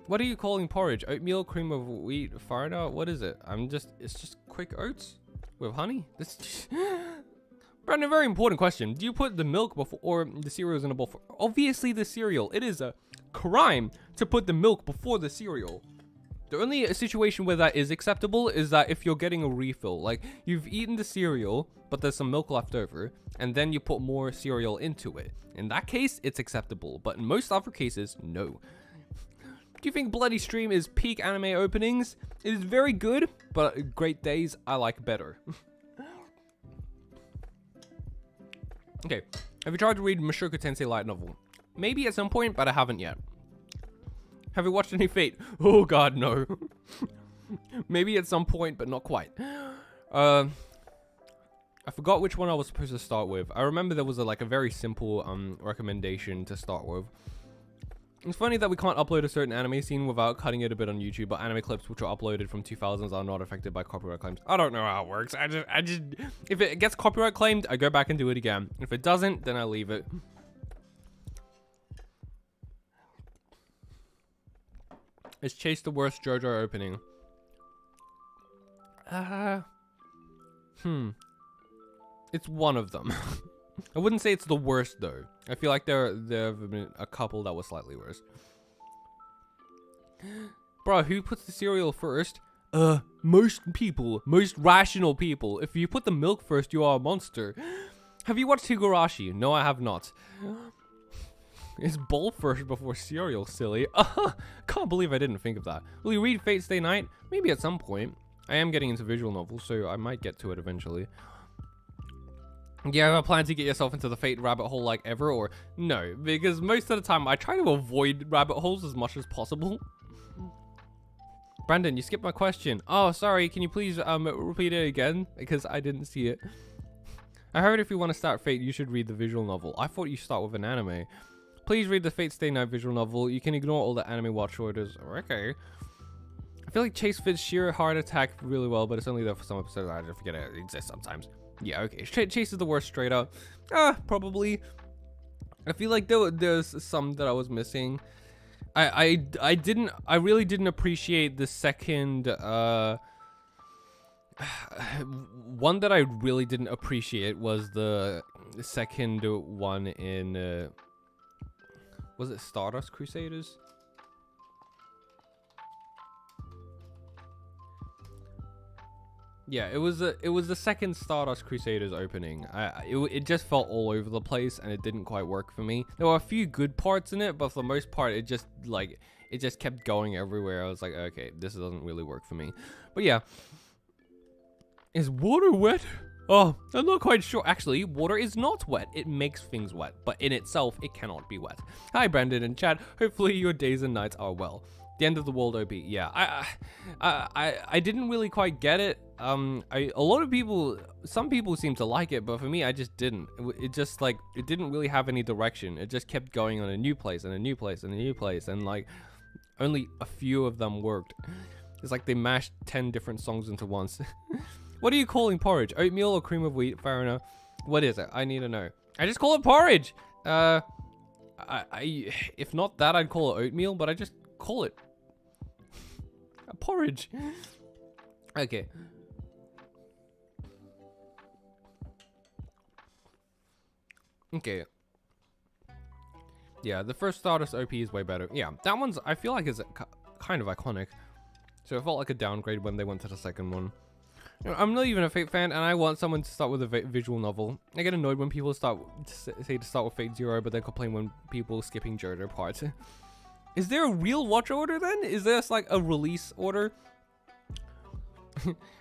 Speaker 1: What are you calling porridge? Oatmeal, cream of wheat, farina? What is it? It's just quick oats with honey? Brandon, very important question. Do you put the milk before or the cereals in a bowl? Obviously the cereal. It is a crime to put the milk before the cereal. The only situation where that is acceptable is that if you're getting a refill, like you've eaten the cereal, but there's some milk left over, and then you put more cereal into it. In that case, it's acceptable, but in most other cases, no. Do you think Bloody Stream is peak anime openings? It is very good, but Great Days I like better. Okay, have you tried to read Mushoku Tensei light novel? Maybe at some point, but I haven't yet. Have you watched any Fate? Oh god, no. Maybe at some point, but not quite. I forgot which one I was supposed to start with. I remember there was a very simple recommendation to start with. It's funny that we can't upload a certain anime scene without cutting it a bit on YouTube, but anime clips which are uploaded from 2000s are not affected by copyright claims. I don't know how it works. I just, if it gets copyright claimed, I go back and do it again. If it doesn't, then I leave it. Is Chase the worst JoJo opening? It's one of them. I wouldn't say it's the worst though. I feel like there have been a couple that was slightly worse. Bro, who puts the cereal first? Most people. Most rational people. If you put the milk first, you are a monster. Have you watched Higurashi? No, I have not. Is bowl first before cereal, silly? Can't believe I didn't think of that. Will you read Fate Stay Night? Maybe at some point. I am getting into visual novels, so I might get to it eventually. Do you ever plan to get yourself into the Fate rabbit hole like ever, or no? Because most of the time I try to avoid rabbit holes as much as possible. Brandon, you skipped my question. Oh, sorry. Can you please repeat it again? Because I didn't see it. I heard if you want to start Fate, you should read the visual novel. I thought you start with an anime. Please read the Fate Stay Night visual novel. You can ignore all the anime watch orders. Okay. I feel like Chase fits sheer heart attack really well, but it's only there for some episodes. I just forget it exists sometimes. Yeah, okay. Chase is the worst straight up. Probably. I feel like there's some that I was missing. I really didn't appreciate the second one that I really didn't appreciate was the second one in was it Stardust Crusaders? Yeah, it was the second Stardust Crusaders opening. It just felt all over the place and it didn't quite work for me. There were a few good parts in it, but for the most part, it just kept going everywhere. I was like, okay, this doesn't really work for me. But yeah, is water wet? Oh, I'm not quite sure. Actually, water is not wet. It makes things wet, but in itself, it cannot be wet. Hi, Brandon and Chad. Hopefully your days and nights are well. The end of the world OP. Yeah, I didn't really quite get it. Some people seem to like it, but for me, I just didn't. It just it didn't really have any direction. It just kept going on a new place and a new place and a new place, and only a few of them worked. It's like they mashed 10 different songs into once. What are you calling porridge? Oatmeal or cream of wheat? Fair enough. What is it? I need to know. I just call it porridge. If not that, I'd call it oatmeal, but I just call it a porridge. Okay. Okay. Yeah, the first Stardust OP is way better. Yeah, that one's, I feel like, is kind of iconic. So it felt like a downgrade when they went to the second one. I'm not even a Fate fan, and I want someone to start with a visual novel. I get annoyed when people say to start with Fate Zero, but then complain when people skipping JoJo parts. Is there a real watch order then? Is there a release order?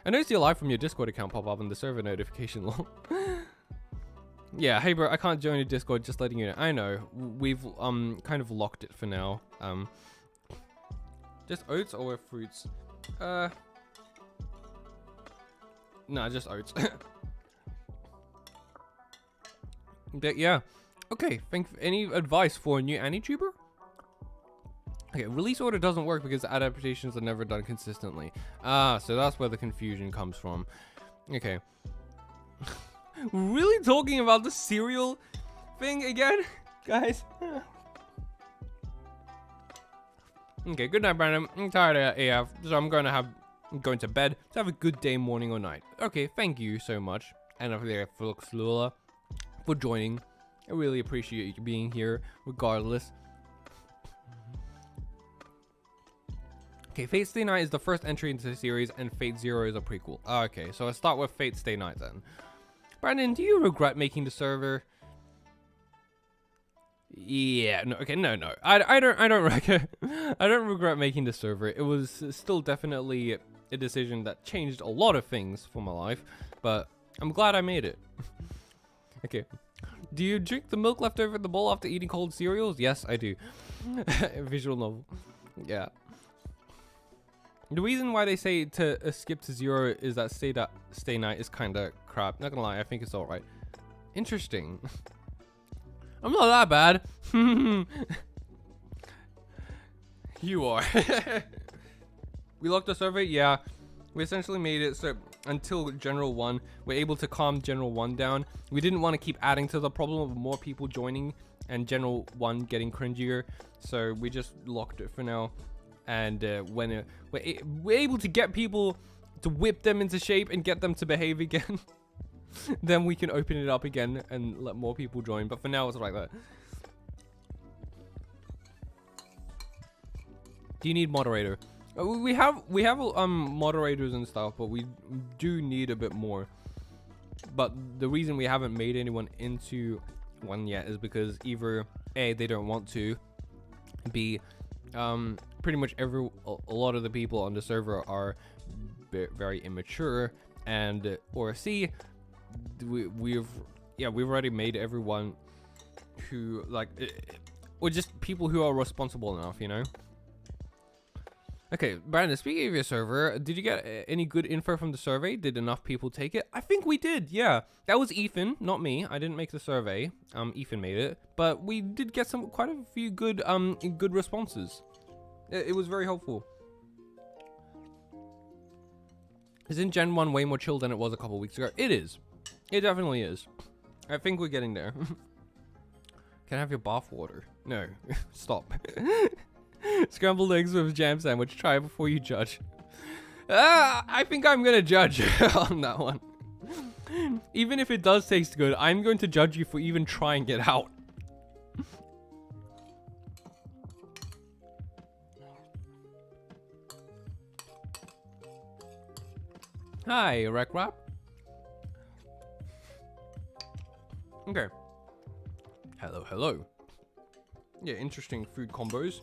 Speaker 1: I noticed your live from your Discord account pop up in the server notification log. Yeah, hey bro, I can't join your Discord, just letting you know. I know, we've kind of locked it for now. Just oats or fruits? Nah, just oats. But yeah. Okay, any advice for a new AniTuber? Okay, release order doesn't work because adaptations are never done consistently. Ah, so that's where the confusion comes from. Okay. Really talking about the cereal thing again, guys? Okay, good night, Brandon. I'm tired of AF, so I'm going to bed. So have a good day, morning or night. Okay, thank you so much, and for joining. I really appreciate you being here, regardless. Okay, Fate Stay Night is the first entry into the series, and Fate Zero is a prequel. Okay, so I'll start with Fate Stay Night then. Brandon, do you regret making the server? Yeah, no, okay, no. I don't regret making the server. It was still definitely a decision that changed a lot of things for my life, but I'm glad I made it. Okay. Do you drink the milk left over in the bowl after eating cold cereals? Yes, I do. Visual novel. Yeah. The reason why they say to skip to zero is that Stay Night is kind of crap. Not gonna lie, I think it's alright. Interesting. I'm not that bad. You are. We locked the server? Yeah. We essentially made it so until General 1, we're able to calm General 1 down. We didn't want to keep adding to the problem of more people joining and General 1 getting cringier. So we just locked it for now. And when we're able to get people to whip them into shape and get them to behave again, then we can open it up again and let more people join. But for now, it's like that. Do you need moderator? We have moderators and stuff, but we do need a bit more. But the reason we haven't made anyone into one yet is because either A, they don't want to, B, pretty much a lot of the people on the server are very immature, and or C, we've already made everyone who or just people who are responsible enough, you know. Okay, Brandon, speaking of your server, did you get any good info from the survey? Did enough people take it? I think we did, yeah. That was Ethan, not me. I didn't make the survey. Ethan made it, but we did get quite a few good responses. It was very helpful. Isn't Gen 1 way more chill than it was a couple weeks ago? It is. It definitely is. I think we're getting there. Can I have your bath water? No. Stop. Scrambled eggs with jam sandwich. Try it before you judge. I think I'm gonna judge on that one. Even if it does taste good, I'm going to judge you for even trying it out. Hi, Wreck-Rap. Okay. Hello. Yeah, interesting food combos.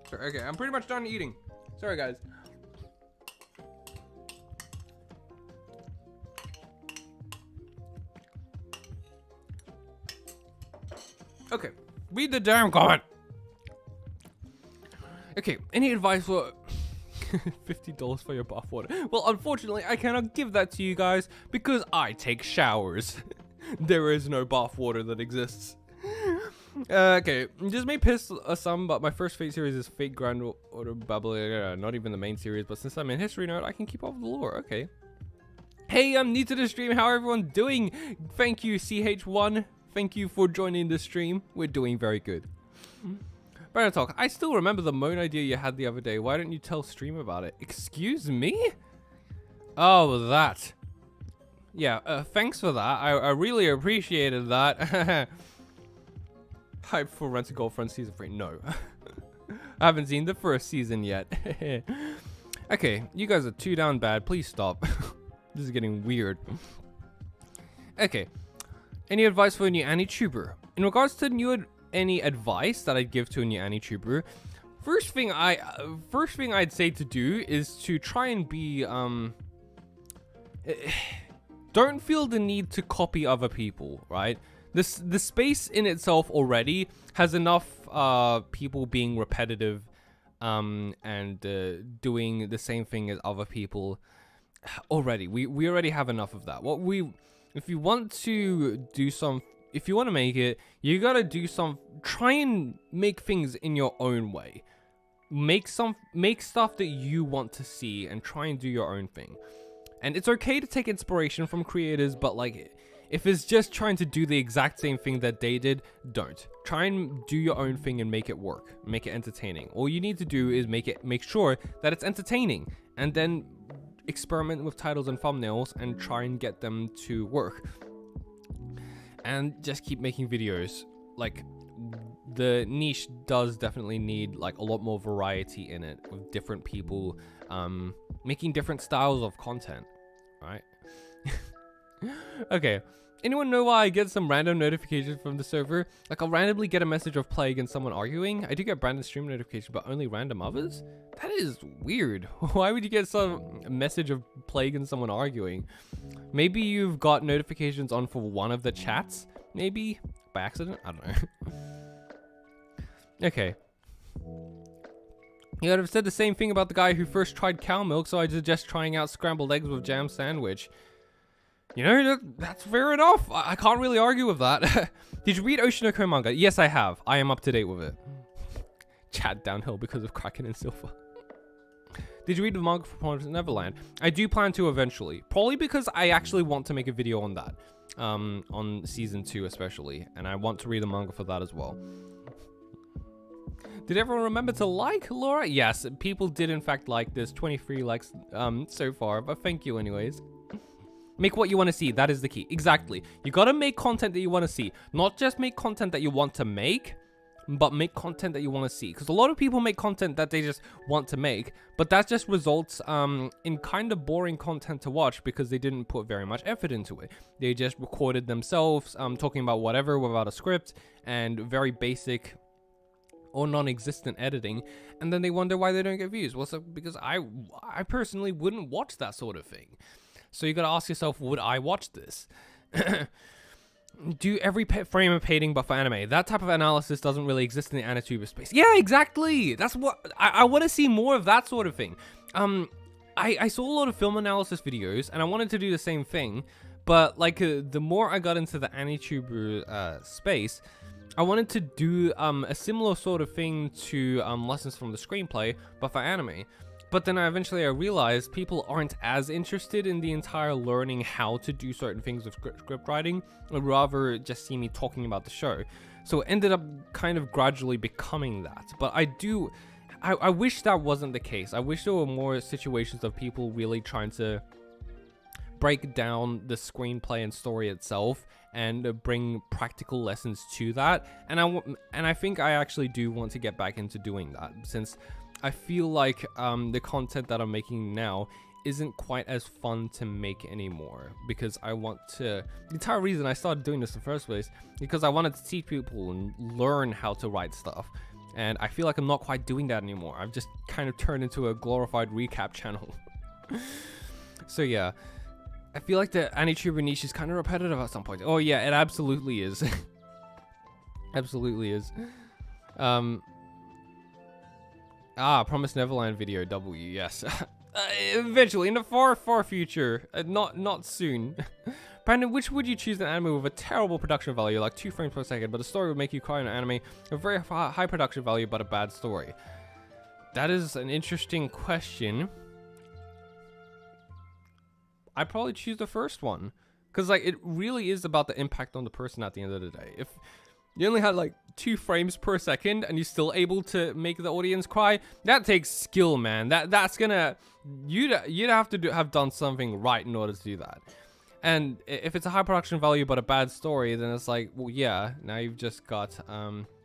Speaker 1: Sorry, okay, I'm pretty much done eating. Sorry, guys. Okay, read the damn comment. Okay, any advice for $50 for your bath water? Well, unfortunately, I cannot give that to you guys because I take showers. There is no bath water that exists. Okay, this may piss some, but my first Fate series is Fate Grand Order Babylon, not even the main series, but since I'm in History Note, I can keep up with the lore. Okay. Hey, I'm new to the stream. How are everyone doing? Thank you, CH1. Thank you for joining the stream. We're doing very good. Brandon Talk, I still remember the moan idea you had the other day. Why don't you tell stream about it? Excuse me? Oh, that. Yeah, thanks for that. I really appreciated that. Hype for Rent a Girlfriend season 3. No. I haven't seen the first season yet. Okay, you guys are too down bad. Please stop. This is getting weird. Okay. Any advice for a new AniTuber? In regards to any advice that I'd give to a new AniTuber, first thing I'd say to do is to try and be don't feel the need to copy other people, right? The space in itself already has enough people being repetitive and doing the same thing as other people. already. We already have enough of that. If you want to do if you want to make it, you gotta try and make things in your own way. Make stuff that you want to see and try and do your own thing. And it's okay to take inspiration from creators, but like, if it's just trying to do the exact same thing that they did, don't. Try and do your own thing and make it work, make it entertaining. All you need to do is make sure that it's entertaining, and then experiment with titles and thumbnails and try and get them to work. And just keep making videos. Like, the niche does definitely need like a lot more variety in it, with different people making different styles of content, right? Okay, anyone know why I get some random notifications from the server? Like, I'll randomly get a message of play against someone arguing. I do get Brandon stream notifications, but only random others? That is weird. Why would you get some message of play against someone arguing? Maybe you've got notifications on for one of the chats? Maybe by accident? I don't know. Okay. Yeah, I've said the same thing about the guy who first tried cow milk, so I suggest trying out scrambled eggs with jam sandwich. You know, that's fair enough. I can't really argue with that. Did you read Oshinoko manga? Yes, I have. I am up to date with it. Chat downhill because of Kraken and Silver. Did you read the manga for Promised Neverland? I do plan to eventually. Probably because I actually want to make a video on that. On season 2 especially. And I want to read the manga for that as well. Did everyone remember to like Laura? Yes, people did in fact like this. 23 likes so far, but thank you anyways. Make what you want to see. That is the key. Exactly. You gotta make content that you want to see. Not just make content that you want to make, but make content that you want to see. Because a lot of people make content that they just want to make, but that just results in kind of boring content to watch because they didn't put very much effort into it. They just recorded themselves talking about whatever without a script and very basic or non-existent editing, and then they wonder why they don't get views. Well, so because I personally wouldn't watch that sort of thing. So you gotta ask yourself, would I watch this? Do every frame of painting but for anime. That type of analysis doesn't really exist in the Anituber space. Yeah, exactly. That's what I want to see more of, that sort of thing. I saw a lot of film analysis videos and I wanted to do the same thing, but like the more I got into the Anituber space, I wanted to do a similar sort of thing to lessons from the screenplay, but for anime. But then I realized people aren't as interested in the entire learning how to do certain things with script writing, or rather just see me talking about the show. So it ended up kind of gradually becoming that. But I wish that wasn't the case. I wish there were more situations of people really trying to break down the screenplay and story itself and bring practical lessons to that. And I think I actually do want to get back into doing that, since I feel like the content that I'm making now isn't quite as fun to make anymore, because the entire reason I started doing this in the first place, because I wanted to teach people and learn how to write stuff. And I feel like I'm not quite doing that anymore. I've just kind of turned into a glorified recap channel. So yeah, I feel like the Anituber niche is kind of repetitive at some point. Oh yeah, it absolutely is. Absolutely is. Promised Neverland video W, yes. Eventually, in the far, far future. Not soon. Brandon, which would you choose, an anime with a terrible production value, like 2 frames per second, but the story would make you cry, in an anime with a very high production value, but a bad story? That is an interesting question. I'd probably choose the first one. Because, like, it really is about the impact on the person at the end of the day. If you only had like 2 frames per second and you're still able to make the audience cry, that takes skill, man. That's gonna, you'd have to have done something right in order to do that. And if it's a high production value but a bad story, then it's like, well, yeah, now you've just got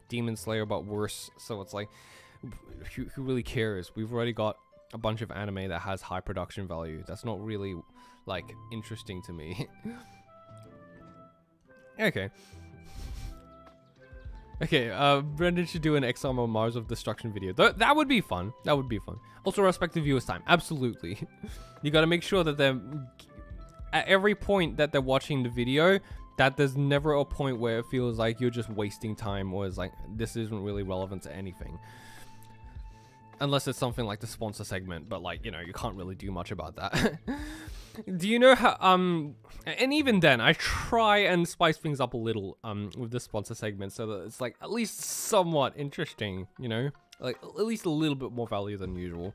Speaker 1: Demon Slayer but worse. So it's like, who really cares? We've already got a bunch of anime that has high production value. That's not really like interesting to me. Okay. Okay, Brendan should do an Exile on Mars of Destruction video. That would be fun. That would be fun. Also, respect the viewers' time. Absolutely. You gotta make sure that they're, at every point that they're watching the video, that there's never a point where it feels like you're just wasting time, or it's like, this isn't really relevant to anything. Unless it's something like the sponsor segment, but like, you know, you can't really do much about that. Do you know how, and even then, I try and spice things up a little, with the sponsor segment so that it's like at least somewhat interesting, you know? Like, at least a little bit more value than usual.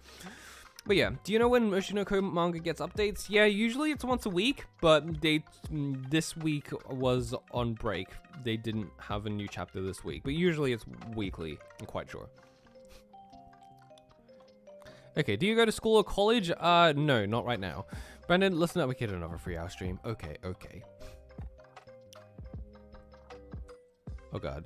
Speaker 1: But yeah, do you know when Oshinoko manga gets updates? Yeah, usually it's once a week, but this week was on break. They didn't have a new chapter this week, but usually it's weekly, I'm quite sure. Okay, do you go to school or college? No, not right now. Brandon, listen up, we get another 3-hour stream. Okay. Oh god.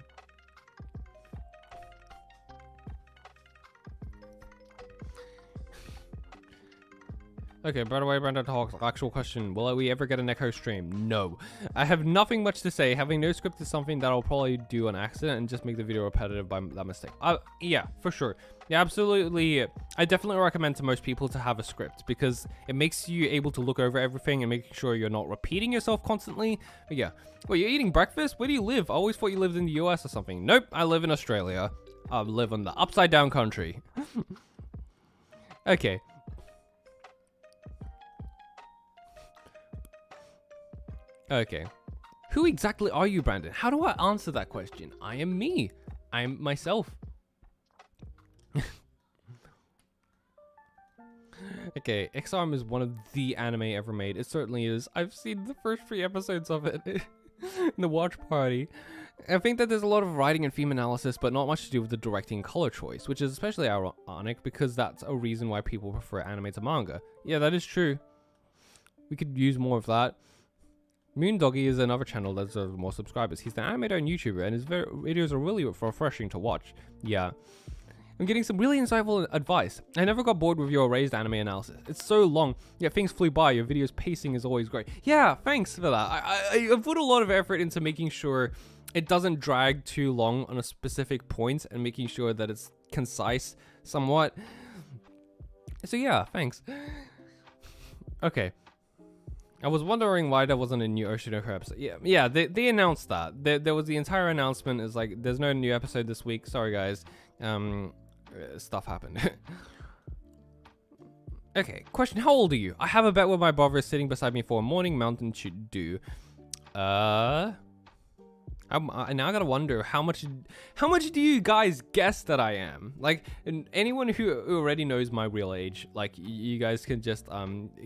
Speaker 1: Okay, by the way, Brandon talks. Actual question: will we ever get a Neko stream? No. I have nothing much to say. Having no script is something that I'll probably do on accident and just make the video repetitive by that mistake. Yeah, for sure. Yeah, absolutely. I definitely recommend to most people to have a script because it makes you able to look over everything and making sure you're not repeating yourself constantly. But yeah. Well, you're eating breakfast? Where do you live? I always thought you lived in the US or something. Nope, I live in Australia. I live in the upside down country. Okay. Okay. Who exactly are you, Brandon? How do I answer that question? I am me. I am myself. Okay, X-Arm is one of the anime ever made. It certainly is. I've seen the first 3 episodes of it in the watch party. I think that there's a lot of writing and theme analysis, but not much to do with the directing and color choice, which is especially ironic because that's a reason why people prefer anime to manga. Yeah, that is true. We could use more of that. Moondoggy is another channel that deserves more subscribers. He's an anime YouTuber and his videos are really refreshing to watch. Yeah. I'm getting some really insightful advice. I never got bored with your raised anime analysis. It's so long, yet things flew by. Your video's pacing is always great. Yeah, thanks for that. I put a lot of effort into making sure it doesn't drag too long on a specific point and making sure that it's concise somewhat. So yeah, thanks. Okay. I was wondering why there wasn't a new Oshinoko episode. Yeah, they announced that. There was the entire announcement. It's like, there's no new episode this week. Sorry, guys. Stuff happened. Okay, question. How old are you? I have a bet where my brother is sitting beside me for a morning Mountain Dew. I now gotta wonder how much do you guys guess that I am? Like, anyone who already knows my real age, like, you guys can just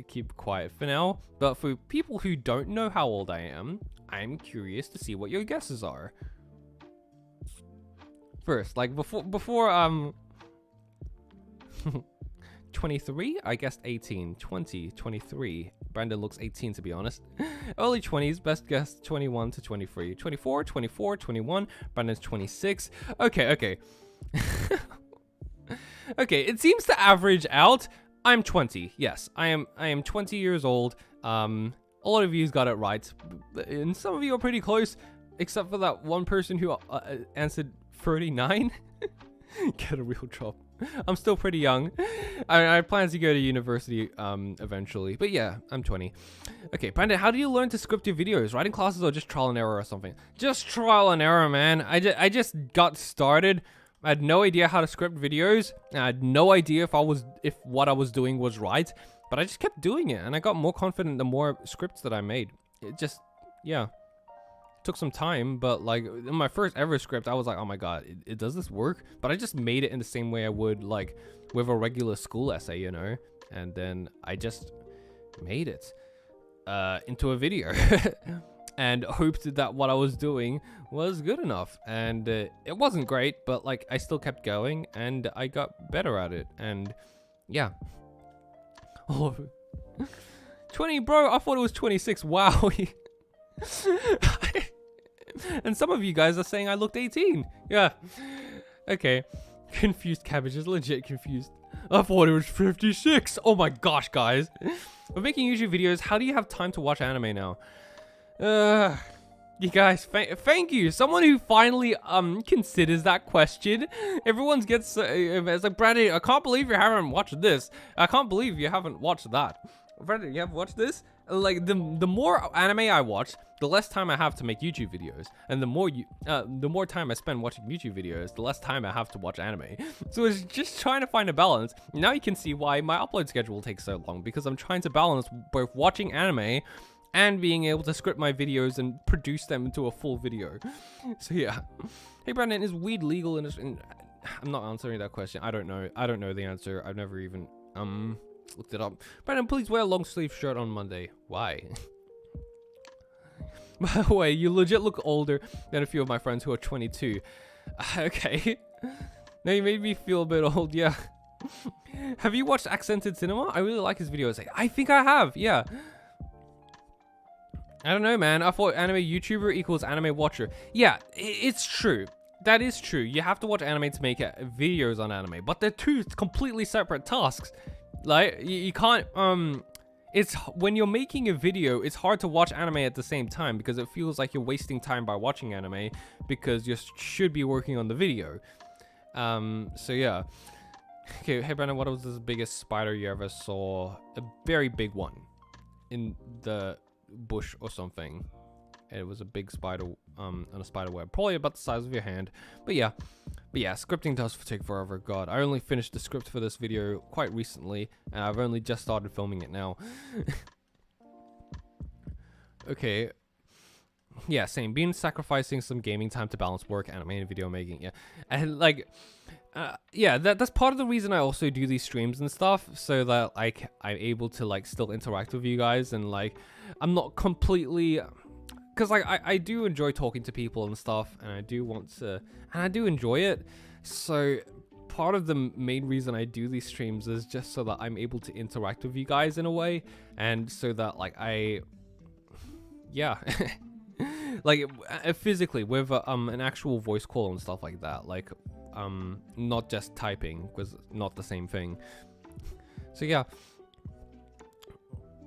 Speaker 1: keep quiet for now. But for people who don't know how old I am, I'm curious to see what your guesses are. First, like before 23, I guessed 18, 20, 23. Brandon looks 18 to be honest. Early 20s, best guess 21 to 23. 24, 24, 21. Brandon's 26. Okay. Okay, it seems to average out. I'm 20. Yes, I am 20 years old. A lot of you got it right, and some of you are pretty close, except for that one person who answered 39. Get a real job. I'm still pretty young. I plan to go to university eventually, but yeah, I'm 20. Okay, Brandon, how do you learn to script your videos? Writing classes or just trial and error or something? Just trial and error, man. I just got started. I had no idea how to script videos. I had no idea if what I was doing was right, but I just kept doing it, and I got more confident the more scripts that I made. It just, yeah. Took some time, but like in my first ever script I was like, oh my god, it does this work? But I just made it in the same way I would like with a regular school essay, you know, and then I just made it into a video and hoped that what I was doing was good enough, and it wasn't great, but like I still kept going and I got better at it, and yeah. Oh, 20, bro, I thought it was 26. Wow. And some of you guys are saying I looked 18. Yeah. Okay. Confused cabbage is legit confused. I thought it was 56. Oh my gosh, guys. We're making YouTube videos. How do you have time to watch anime now? You guys, thank you. Someone who finally considers that question. Everyone gets it's like, Brandon, I can't believe you haven't watched this. I can't believe you haven't watched that. Brandon, you have watched this? Like the more anime I watch, the less time I have to make YouTube videos, and the more time I spend watching YouTube videos, the less time I have to watch anime. So it's just trying to find a balance. Now you can see why my upload schedule takes so long, because I'm trying to balance both watching anime and being able to script my videos and produce them into a full video. So yeah. Hey Brandon, is weed legal in I'm not answering that question. I don't know. I don't know the answer. I've never even looked it up. Brandon, please wear a long sleeve shirt on Monday. Why? By the way, you legit look older than a few of my friends who are 22. Okay. Now you made me feel a bit old, yeah. Have you watched Accented Cinema? I really like his videos. I think I have, yeah. I don't know, man. I thought anime YouTuber equals anime watcher. Yeah, it's true. That is true. You have to watch anime to make videos on anime, but they're two completely separate tasks. Like, you can't, it's when you're making a video, it's hard to watch anime at the same time because it feels like you're wasting time by watching anime because you should be working on the video. So yeah. Okay, hey Brandon, what was the biggest spider you ever saw? A very big one in the bush or something. It was a big spider on a spider web, probably about the size of your hand. But yeah, scripting does take forever. God, I only finished the script for this video quite recently, and I've only just started filming it now. Okay. Yeah, same. Been sacrificing some gaming time to balance work, anime, and video making. Yeah, and like, yeah, that's part of the reason I also do these streams and stuff, so that like I'm able to like still interact with you guys, and like I'm not completely. Because like I do enjoy talking to people and stuff, and I do want to, and I do enjoy it. So part of the main reason I do these streams is just so that I'm able to interact with you guys in a way, and so that like yeah, like physically with an actual voice call and stuff like that, like not just typing, because not the same thing. So yeah.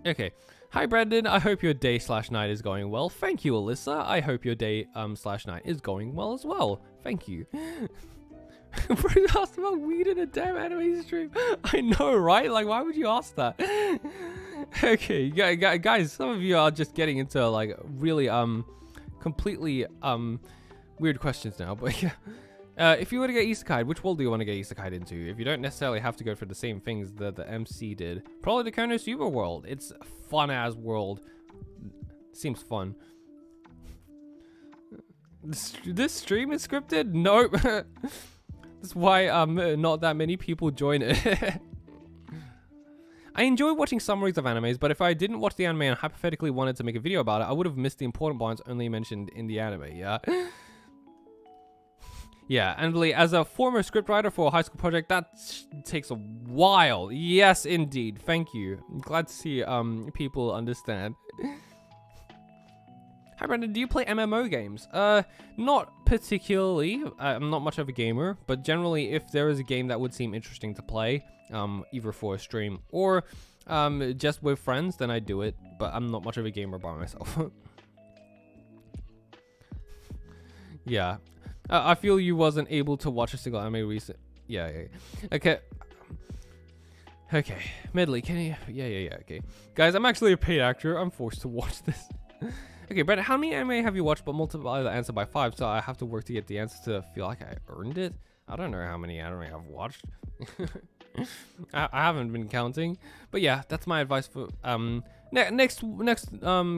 Speaker 1: Okay. Hi Brandon, I hope your day/night is going well. Thank you, Alyssa. I hope your day/night is going well as well. Thank you. Bro, you asked about weed in a damn anime stream. I know, right? Like, why would you ask that? Okay, guys, some of you are just getting into like really completely weird questions now, but yeah. If you were to get isekai, which world do you want to get isekai into? If you don't necessarily have to go for the same things that the MC did, probably the Konosuba world. It's a fun-ass world. Seems fun. This stream is scripted? Nope. That's why not that many people join it. I enjoy watching summaries of animes, but if I didn't watch the anime and hypothetically wanted to make a video about it, I would have missed the important points only mentioned in the anime, yeah? Yeah, and really, as a former scriptwriter for a high school project, that takes a while. Yes, indeed. Thank you. I'm glad to see people understand. Hi, Brandon. Do you play MMO games? Not particularly. I'm not much of a gamer, but generally, if there is a game that would seem interesting to play, either for a stream or just with friends, then I do it. But I'm not much of a gamer by myself. Yeah. I feel you wasn't able to watch a single anime recent. Yeah. Okay. Okay. Medley, can you? Yeah. Okay. Guys, I'm actually a paid actor. I'm forced to watch this. Okay, Brett, how many anime have you watched, but multiply the answer by 5, so I have to work to get the answer to feel like I earned it? I don't know how many anime I've watched. I haven't been counting, but yeah, that's my advice for next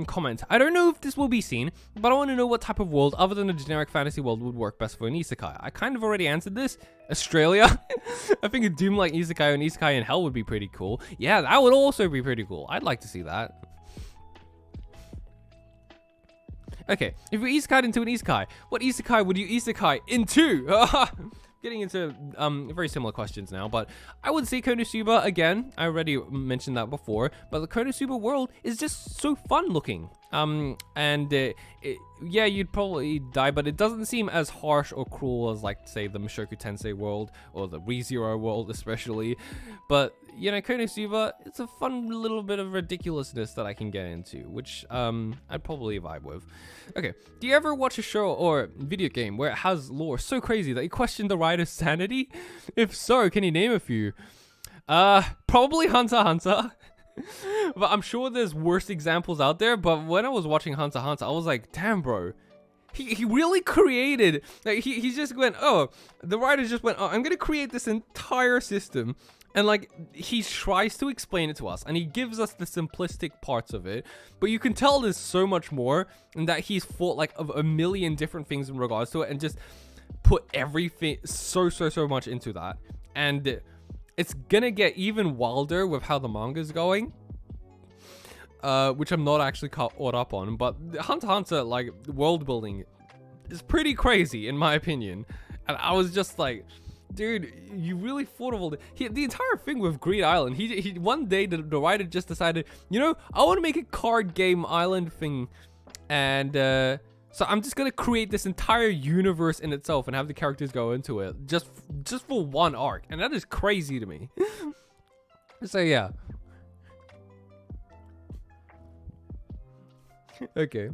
Speaker 1: comment. I don't know if this will be seen, but I want to know what type of world other than a generic fantasy world would work best for an isekai. I kind of already answered this. Australia. I think a Doom like isekai and isekai in hell would be pretty cool. Yeah, that would also be pretty cool. I'd like to see that. Okay, if you isekai into an isekai, what isekai would you isekai into? Getting into very similar questions now, but I would say Konosuba again. I already mentioned that before, but the Konosuba world is just so fun looking. Yeah, you'd probably die, but it doesn't seem as harsh or cruel as, like, say, the Mushoku Tensei world or the ReZero world, especially. But you know, Konosuba, it's a fun little bit of ridiculousness that I can get into, which I'd probably vibe with. Okay, do you ever watch a show or video game where it has lore so crazy that you question the writer's sanity? If so, can you name a few? Probably Hunter x Hunter. But I'm sure there's worse examples out there. But when I was watching Hunter x Hunter, I was like, damn, bro. He really created, like, he just went, oh, the writer just went, oh, I'm going to create this entire system. And, like, he tries to explain it to us, and he gives us the simplistic parts of it. But you can tell there's so much more, and that he's thought, like, of a million different things in regards to it, and just put everything so much into that. And it's going to get even wilder with how the manga's going. Which I'm not actually caught up on, but Hunter x Hunter, like, world building is pretty crazy in my opinion. And I was just like, dude, you really thought of all the entire thing with Greed Island. He one day the writer just decided, you know, I want to make a card game island thing, and so I'm just gonna create this entire universe in itself and have the characters go into it just for one arc, and that is crazy to me. So yeah. Okay.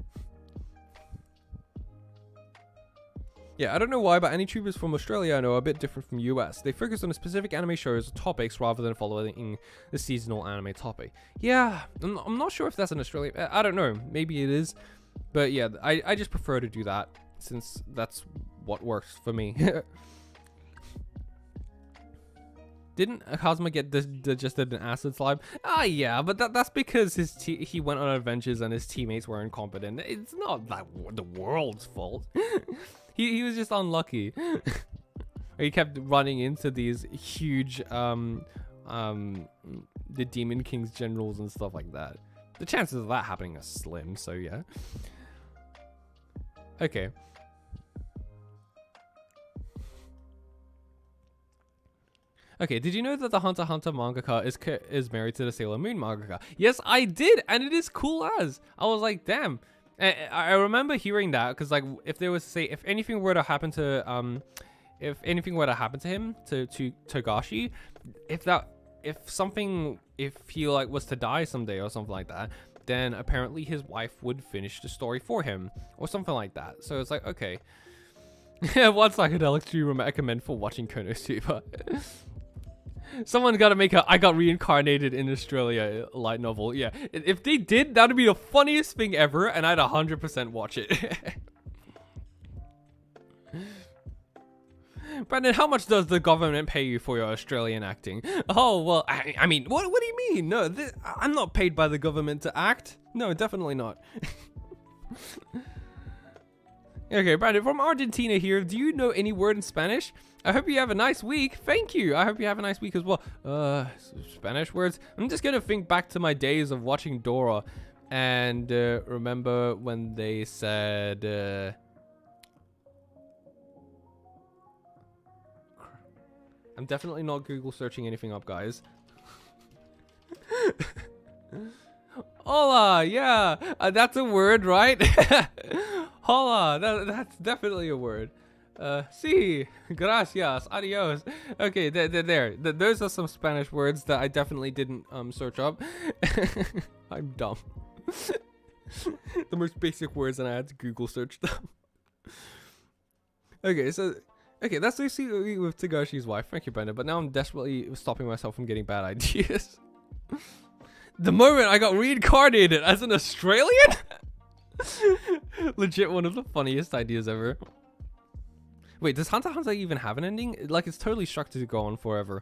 Speaker 1: Yeah, I don't know why, but any tubers from Australia I know are a bit different from US. They focus on specific anime shows or topics rather than following the seasonal anime topic. Yeah, I'm not sure if that's an Australian. I don't know. Maybe it is. But yeah, I just prefer to do that since that's what works for me. Didn't Kazuma get digested in acid slime? Ah, yeah, but that's because he went on adventures and his teammates were incompetent. It's not that the world's fault. he was just unlucky. He kept running into these huge the Demon King's generals and stuff like that. The chances of that happening are slim, so yeah. Okay. Okay, did you know that the Hunter x Hunter mangaka is married to the Sailor Moon mangaka? Yes, I did, and it is cool as. I was like, damn. I remember hearing that because, like, if there was, say, if anything were to happen to him, to Togashi, if he like was to die someday or something like that, then apparently his wife would finish the story for him or something like that. So it's like, okay. What psychedelics do you recommend for watching Konosuba? Someone got to make a I got reincarnated in Australia light novel. Yeah, if they did, that would be the funniest thing ever, and I'd 100% watch it. Brandon, how much does the government pay you for your Australian acting? Oh, well, I mean, what do you mean? No, I'm not paid by the government to act. No, definitely not. Okay, Brandon, from Argentina here. Do you know any word in Spanish? I hope you have a nice week. Thank you. I hope you have a nice week as well. Spanish words. I'm just gonna think back to my days of watching Dora, and remember when they said. I'm definitely not Google searching anything up, guys. Hola, yeah, that's a word, right? Hola, that's definitely a word. Sí, gracias, adios. Okay, those are some Spanish words that I definitely didn't search up. I'm dumb. The most basic words, and I had to Google search them. Okay, so that's basically with Togashi's wife. Thank you, Brenda. But now I'm desperately stopping myself from getting bad ideas. The moment I got reincarnated as an Australian? Legit one of the funniest ideas ever. Wait, does Hunter x Hunter even have an ending? Like, it's totally structured to go on forever.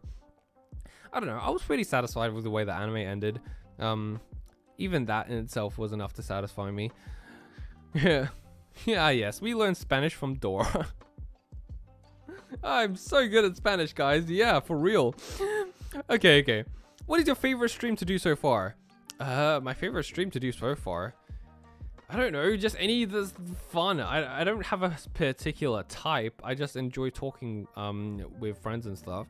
Speaker 1: I don't know. I was pretty satisfied with the way the anime ended. Even that in itself was enough to satisfy me. Yeah. Yeah, yes. We learned Spanish from Dora. I'm so good at Spanish, guys. Yeah, for real. Okay. What is your favorite stream to do so far? My favorite stream to do so far? I don't know, just any that's fun. I don't have a particular type. I just enjoy talking with friends and stuff.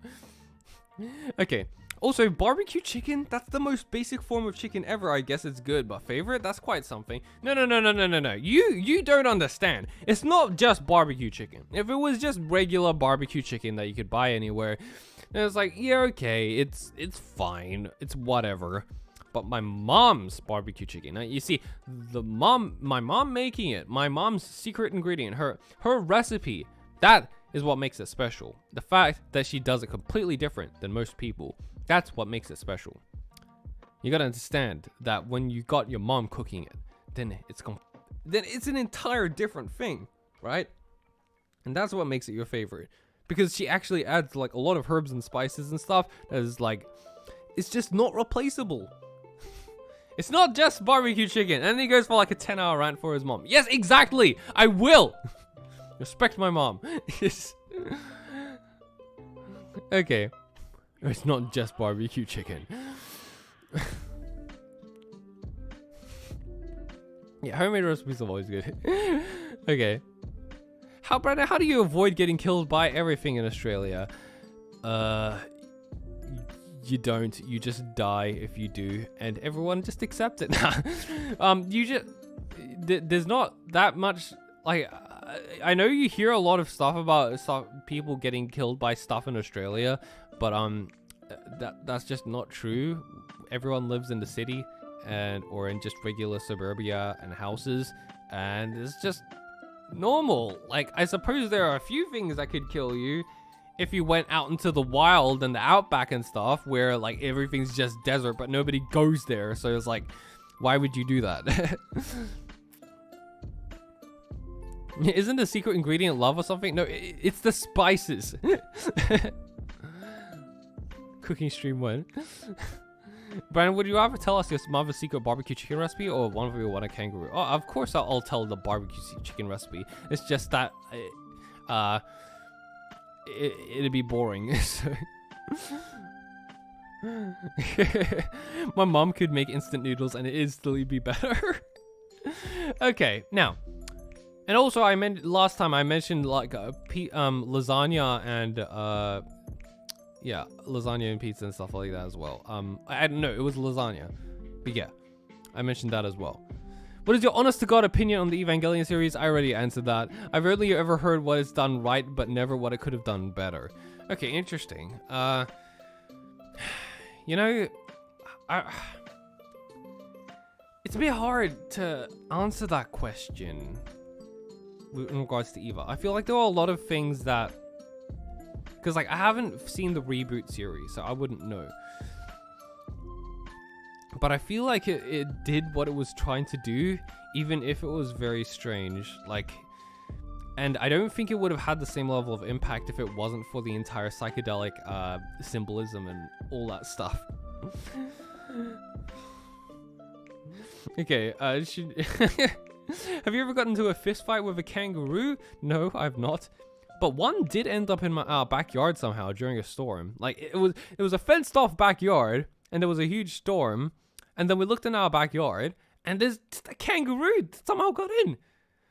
Speaker 1: Okay. Also, barbecue chicken, that's the most basic form of chicken ever. I guess it's good, but favorite? That's quite something. No. You don't understand. It's not just barbecue chicken. If it was just regular barbecue chicken that you could buy anywhere, then it's like, yeah, okay, it's fine. It's whatever. But my mom's barbecue chicken. Now, you see, my mom making it, my mom's secret ingredient, her recipe, that is what makes it special. The fact that she does it completely different than most people, that's what makes it special. You gotta understand that when you got your mom cooking it, then it's an entire different thing, right? And that's what makes it your favorite, because she actually adds like a lot of herbs and spices and stuff that is like, it's just not replaceable. It's not just barbecue chicken. And then he goes for like a 10-hour rant for his mom. Yes, exactly. I will. Respect my mom. Okay. It's not just barbecue chicken. Yeah, homemade recipes are always good. Okay. Brandon, how do you avoid getting killed by everything in Australia? You don't. You just die if you do, and everyone just accepts it. There's not that much, like, I know you hear a lot of stuff about people getting killed by stuff in Australia, but that's just not true. Everyone lives in the city or in just regular suburbia and houses, and it's just normal. Like, I suppose there are a few things that could kill you if you went out into the wild and the outback and stuff, where like everything's just desert but nobody goes there, so it's like, why would you do that? Isn't the secret ingredient love or something? No, it's the spices. Cooking stream 1. Brandon, would you ever tell us your mother's secret barbecue chicken recipe, or one of you want a kangaroo? Oh, of course I'll tell the barbecue chicken recipe. It's just that it'd be boring. So. My mom could make instant noodles and it'd instantly be better. Okay, now. And also, last time I mentioned like lasagna and lasagna and pizza and stuff like that as well. I don't know, it was lasagna, but yeah, I mentioned that as well. What is your honest to God opinion on the Evangelion series? I already answered that. I've rarely ever heard what is done right, but never what it could have done better. Okay, interesting. You know, it's a bit hard to answer that question in regards to Eva. I feel like there are a lot of things that, because like I haven't seen the reboot series, so I wouldn't know. But I feel like it did what it was trying to do, even if it was very strange. Like, and I don't think it would have had the same level of impact if it wasn't for the entire psychedelic symbolism and all that stuff. Okay, have you ever gotten into a fist fight with a kangaroo? No, I've not. But one did end up in my backyard somehow during a storm. Like, it was a fenced off backyard, and there was a huge storm, and then we looked in our backyard, and there's a kangaroo somehow got in.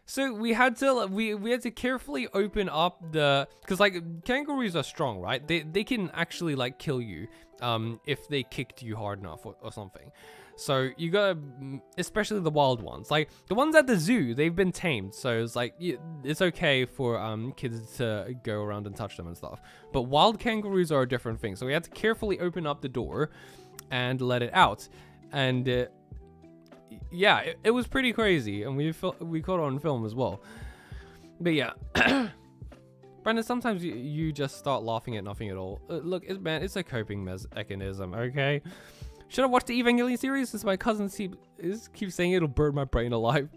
Speaker 1: So we had to we had to carefully open up because like kangaroos are strong, right? They can actually like kill you if they kicked you hard enough or something. So you gotta, especially the wild ones, like the ones at the zoo, they've been tamed, so it's like it's okay for kids to go around and touch them and stuff. But wild kangaroos are a different thing, so we had to carefully open up the door and let it out. And yeah, it was pretty crazy, and we caught it on film as well. But yeah, Brandon, sometimes you just start laughing at nothing at all. Look, it's a coping mechanism, okay? Should I watch the Evangelion series? Since my cousin keeps saying it'll burn my brain alive.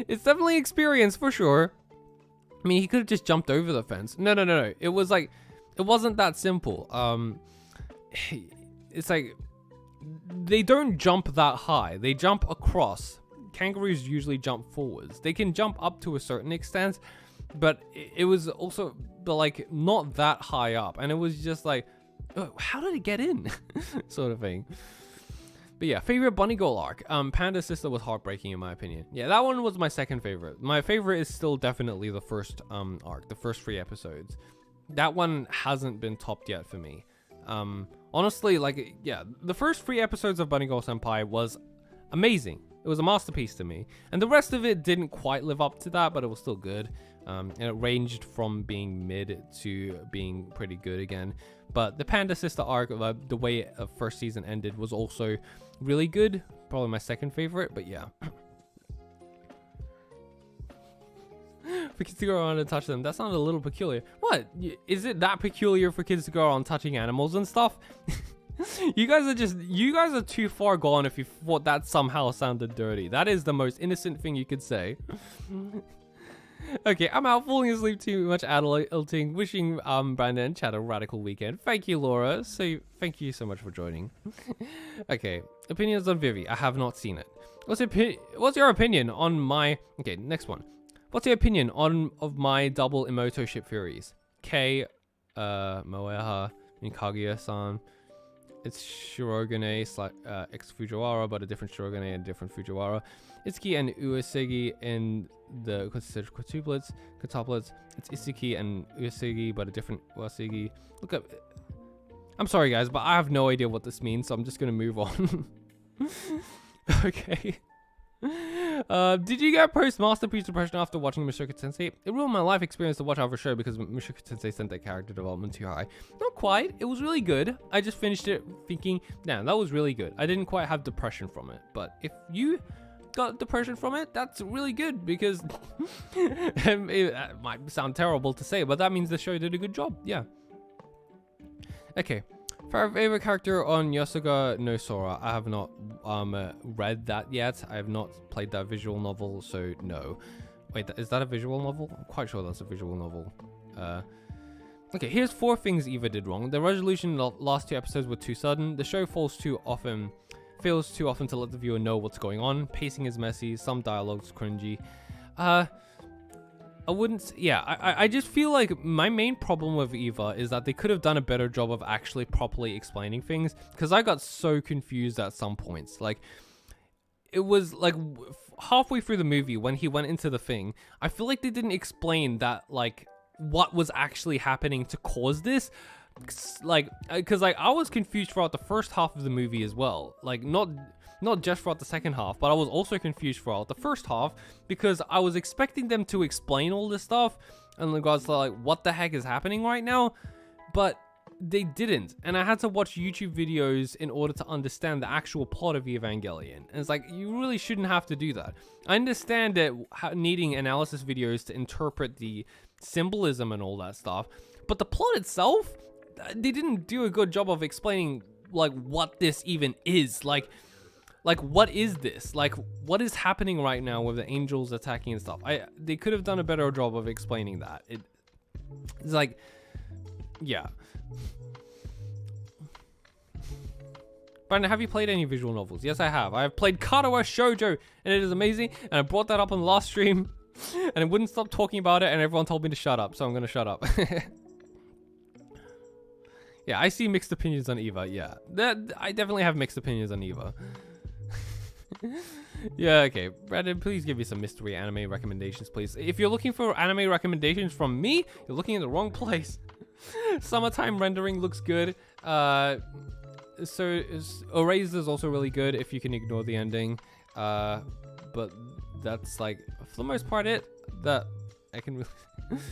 Speaker 1: It's definitely experience for sure. I mean, he could have just jumped over the fence. No. It was like, it wasn't that simple. It's like, they don't jump that high. They jump across. Kangaroos usually jump forwards. They can jump up to a certain extent, but it was also like not that high up. And it was just like, oh, how did it get in? Sort of thing. But yeah, favorite Bunny Girl arc. Panda Sister was heartbreaking in my opinion. Yeah, that one was my second favorite. My favorite is still definitely the first arc, the first 3 episodes. That one hasn't been topped yet for me. Honestly, like, yeah, the first 3 episodes of Bunny Girl Senpai was amazing. It was a masterpiece to me. And the rest of it didn't quite live up to that, but it was still good. And it ranged from being mid to being pretty good again. But the Panda Sister arc, the way the first season ended, was also really good. Probably my second favorite, but yeah. For kids to go around and touch them, that sounded a little peculiar. What? Is it that peculiar for kids to go around touching animals and stuff? You guys are too far gone if you thought that somehow sounded dirty. That is the most innocent thing you could say. Okay, I'm out falling asleep too much adulting. Wishing Brandon and Chad a radical weekend. Thank you, Laura. So thank you so much for joining. Okay, opinions on Vivi. I have not seen it. What's your opinion on my... Okay, next one. What's your opinion of my double Emoto ship theories? Kei, Moeha, and Kaguya-san. It's Shirogane ex Fujiwara, but a different Shirogane and different Fujiwara. Itsuki and Uesigi in the concentric quintuplets. It's Itsuki and Uesigi, but a different Uesigi. Look up. I'm sorry, guys, but I have no idea what this means, so I'm just gonna move on. Okay. Did you get post-masterpiece depression after watching Mushoku Tensei? It ruined my life experience to watch our show because Mushoku Tensei sent that character development too high. Not quite. It was really good. I just finished it thinking, damn, that was really good. I didn't quite have depression from it, but if you got depression from it, that's really good because it might sound terrible to say, but that means the show did a good job. Yeah. Okay. Favorite character on Yasuga no Sora. I have not read that yet. I have not played that visual novel, so no. Wait, is that a visual novel? I'm quite sure that's a visual novel. Okay, here's 4 things Eva did wrong. The resolution in the last 2 episodes were too sudden. The show fails too often to let the viewer know what's going on. Pacing is messy. Some dialogue's cringy. I just feel like my main problem with Eva is that they could have done a better job of actually properly explaining things, because I got so confused at some points. Like, it was like halfway through the movie when he went into the thing, I feel like they didn't explain that, like, what was actually happening to cause this. Like, because I was confused throughout the first half of the movie as well. Like, not just throughout the second half, but I was also confused throughout the first half because I was expecting them to explain all this stuff in regards to, like, what the heck is happening right now, but they didn't. And I had to watch YouTube videos in order to understand the actual plot of Evangelion. And it's like, you really shouldn't have to do that. I understand that needing analysis videos to interpret the symbolism and all that stuff, but the plot itself, they didn't do a good job of explaining, like, what this even is. Like, what is this? Like, what is happening right now with the angels attacking and stuff? They could have done a better job of explaining that. It's like, yeah. Brandon, have you played any visual novels? Yes, I have. I have played Karawa Shoujo, and it is amazing. And I brought that up on the last stream, and I wouldn't stop talking about it, and everyone told me to shut up, so I'm gonna shut up. Yeah, I see mixed opinions on Eva. Yeah, I definitely have mixed opinions on Eva. Yeah, okay. Brandon, please give me some mystery anime recommendations, please. If you're looking for anime recommendations from me, you're looking in the wrong place. Summertime Rendering looks good. So Erased is also really good if you can ignore the ending. But that's, like, for the most part it that I can really...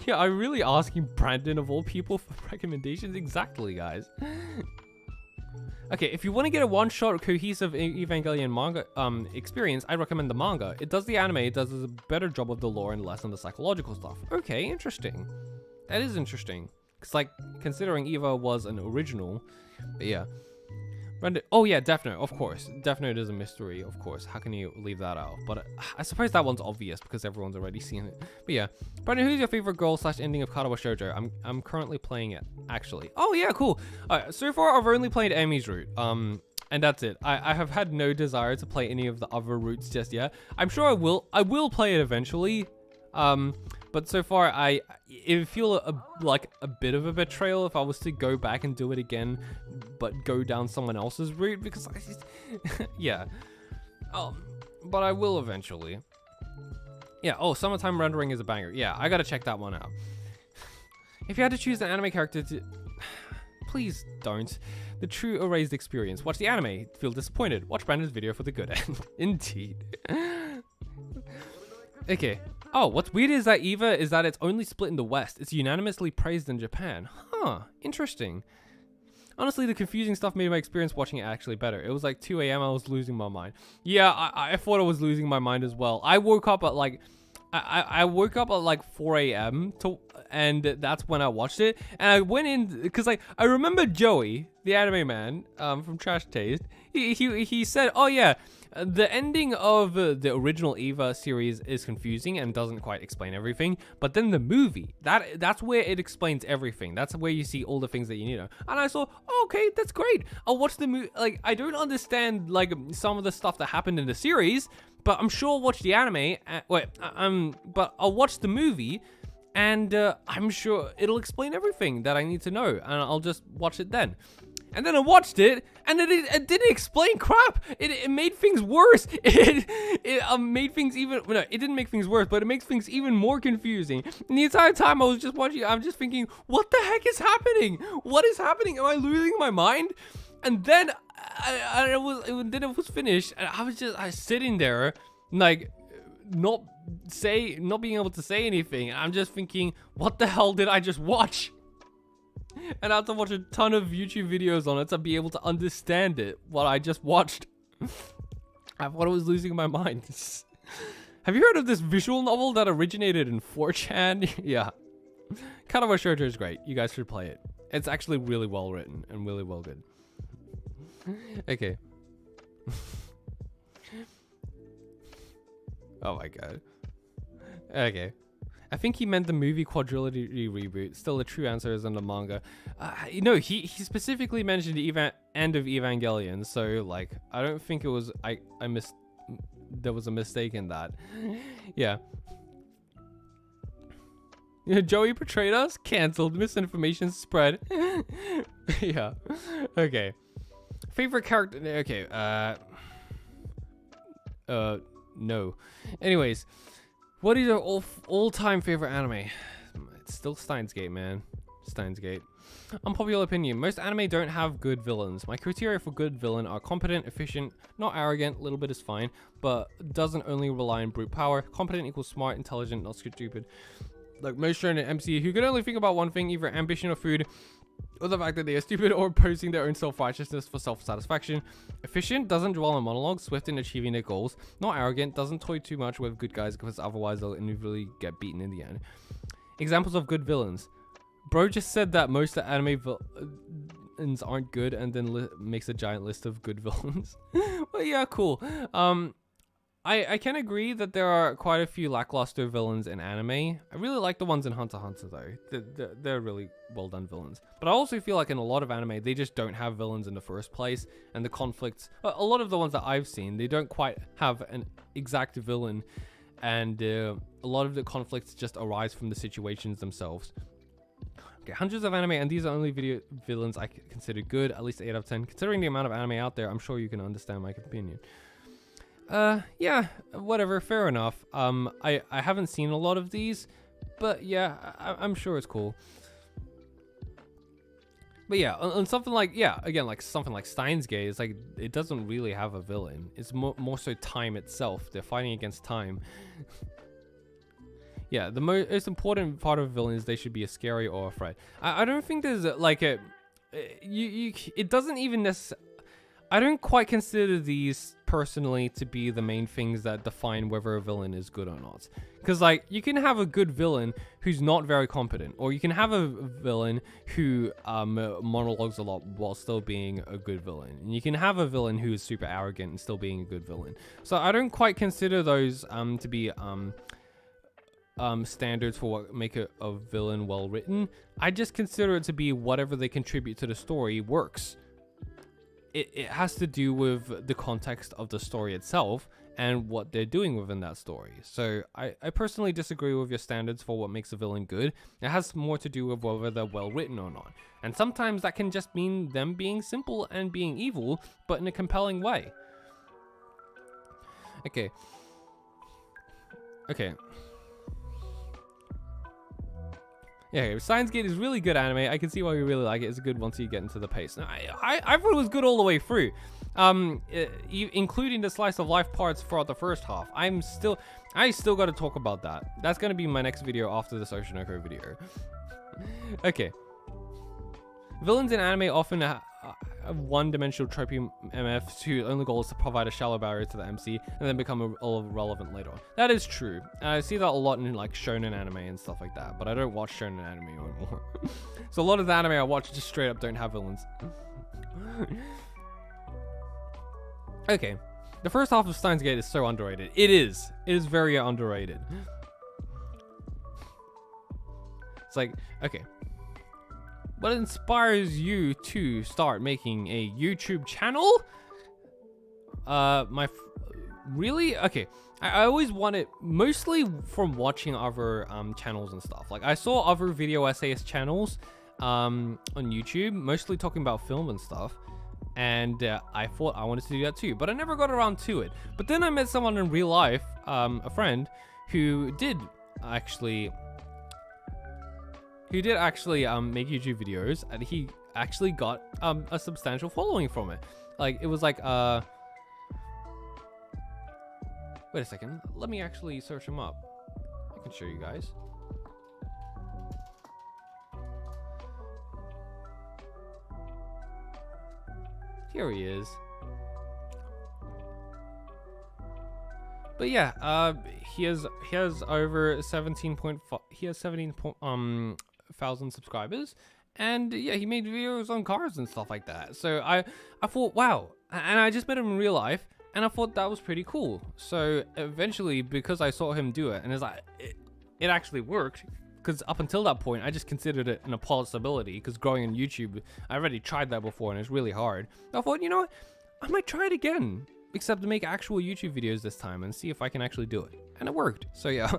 Speaker 1: Yeah, I'm really asking Brandon of all people for recommendations. Exactly, guys. Okay, if you want to get a one-shot cohesive Evangelion manga experience, I recommend the manga. It does the anime, it does a better job of the lore and less on the psychological stuff. Okay, interesting. That is interesting. Because, like, considering Eva was an original, but yeah. Brandon, oh yeah, Death Note, of course. Death Note is a mystery, of course. How can you leave that out? But I suppose that one's obvious because everyone's already seen it. But yeah, Brandon, who's your favorite girl/ending of Karawa Shoujo? I'm currently playing it, actually. Oh yeah, cool. So far I've only played Emi's route. And that's it. I have had no desire to play any of the other routes just yet. I'm sure I will play it eventually. But so far, it would feel like a bit of a betrayal if I was to go back and do it again, but go down someone else's route, because yeah. But I will eventually. Yeah, Summertime Rendering is a banger. Yeah, I gotta check that one out. If you had to choose an anime character to... Please don't. The true Erased experience. Watch the anime. Feel disappointed. Watch Brandon's video for the good end. Indeed. Okay. Oh, what's weird is that Eva is that it's only split in the West. It's unanimously praised in Japan. Huh, interesting. Honestly, the confusing stuff made my experience watching it actually better. It was like 2 a.m. I was losing my mind. Yeah, I thought I was losing my mind as well. I woke up at like I woke up at like 4 a.m. and that's when I watched it. And I went in because like I remember Joey, the anime man, from Trash Taste. He said, "Oh yeah, the ending of the original Eva series is confusing and doesn't quite explain everything. But then the movie, that's where it explains everything. That's where you see all the things that you need to know." And I saw, oh, okay, that's great. I'll watch the movie. Like I don't understand like some of the stuff that happened in the series, but I'm sure I'll watch the anime. But I'll watch the movie. And I'm sure it'll explain everything that I need to know, and I'll just watch it then. And then I watched it, and it didn't explain crap. It made things worse. It made things even... No, it didn't make things worse, but it makes things even more confusing. And the entire time I was just watching, I'm just thinking, what the heck is happening? What is happening? Am I losing my mind? And then then it was finished, and I was sitting there, like... not being able to say anything. I'm just thinking, what the hell did I just watch? And I had to watch a ton of YouTube videos on it to be able to understand it, what I just watched. I thought I was losing my mind. Have you heard of this visual novel that originated in 4chan? Yeah. Katawa Shoujo is great. You guys should play it. It's actually really well written and really well good. Okay. Oh my god. Okay. I think he meant the movie quadrilogy reboot. Still, the true answer is in the manga. No, he specifically mentioned the end of Evangelion, so like I don't think it was there was a mistake in that. Yeah. Joey betrayed us? Cancelled. Misinformation spread. Yeah. Okay. Favorite character? Okay. No. Anyways, what is your all-time favorite anime? It's still Steins Gate, man. Steins Gate. Unpopular opinion. Most anime don't have good villains. My criteria for good villain are competent, efficient, not arrogant, a little bit is fine, but doesn't only rely on brute power. Competent equals smart, intelligent, not stupid. Like most shown in MCU, who can only think about one thing, either ambition or food, or the fact that they are stupid or opposing their own self-righteousness for self-satisfaction. Efficient, doesn't dwell on monologues, swift in achieving their goals. Not arrogant, doesn't toy too much with good guys because otherwise they'll inevitably get beaten in the end. Examples of good villains. Bro just said that most of anime villains aren't good and then makes a giant list of good villains. Well, yeah, cool. I can agree that there are quite a few lackluster villains in anime. I really like the ones in Hunter x Hunter though. They're really well done villains. But I also feel like in a lot of anime, they just don't have villains in the first place. And the conflicts, a lot of the ones that I've seen, they don't quite have an exact villain. And a lot of the conflicts just arise from the situations themselves. Okay, hundreds of anime, and these are only video villains I consider good, at least 8 out of 10. Considering the amount of anime out there, I'm sure you can understand my opinion. Yeah, whatever, fair enough. I haven't seen a lot of these, but yeah, I'm sure it's cool. But yeah, on something like, yeah, again, like something like Steins Gate, it's like, it doesn't really have a villain. It's more so time itself. They're fighting against time. Yeah, the most important part of a villain is they should be a scary or a threat. I don't think there's like a, it doesn't even necessarily, I don't quite consider these personally to be the main things that define whether a villain is good or not. Because like, you can have a good villain who's not very competent, or you can have a villain who monologues a lot while still being a good villain. And you can have a villain who is super arrogant and still being a good villain. So I don't quite consider those to be standards for what make a villain well written. I just consider it to be whatever they contribute to the story works. It has to do with the context of the story itself and what they're doing within that story. So I personally disagree with your standards for what makes a villain good. It has more to do with whether they're well written or not. And sometimes that can just mean them being simple and being evil, but in a compelling way. Okay. Yeah, Steins Gate is really good anime. I can see why you really like it. It's good once you get into the pace. Now, I thought it was good all the way through, including the slice of life parts throughout the first half. I still got to talk about that. That's gonna be my next video after the Oshinoko video. Okay. Villains in anime often one-dimensional tropey MFs whose only goal is to provide a shallow barrier to the MC and then become irrelevant later on. That is true. I see that a lot in like shonen anime and stuff like that, but I don't watch shonen anime anymore. So a lot of the anime I watch just straight up don't have villains. Okay, the first half of Steins Gate is so underrated. It is very underrated. It's like, okay, what inspires you to start making a YouTube channel? Really? Okay, I always wanted, mostly from watching other channels and stuff. Like I saw other video essays channels on YouTube, mostly talking about film and stuff. And I thought I wanted to do that too, but I never got around to it. But then I met someone in real life, a friend, who did actually make YouTube videos, and he actually got a substantial following from it. Like it was like wait a second, let me actually search him up. I can show you guys. Here he is. But yeah, he has over 17,000 subscribers, and yeah, he made videos on cars and stuff like that. So I thought, wow, and I just met him in real life, and I thought that was pretty cool. So eventually, because I saw him do it, and it's like it actually worked. Because up until that point, I just considered it an impossibility. Because growing on YouTube, I already tried that before, and it's really hard. I thought, you know what, I might try it again, except to make actual YouTube videos this time and see if I can actually do it. And it worked. So yeah.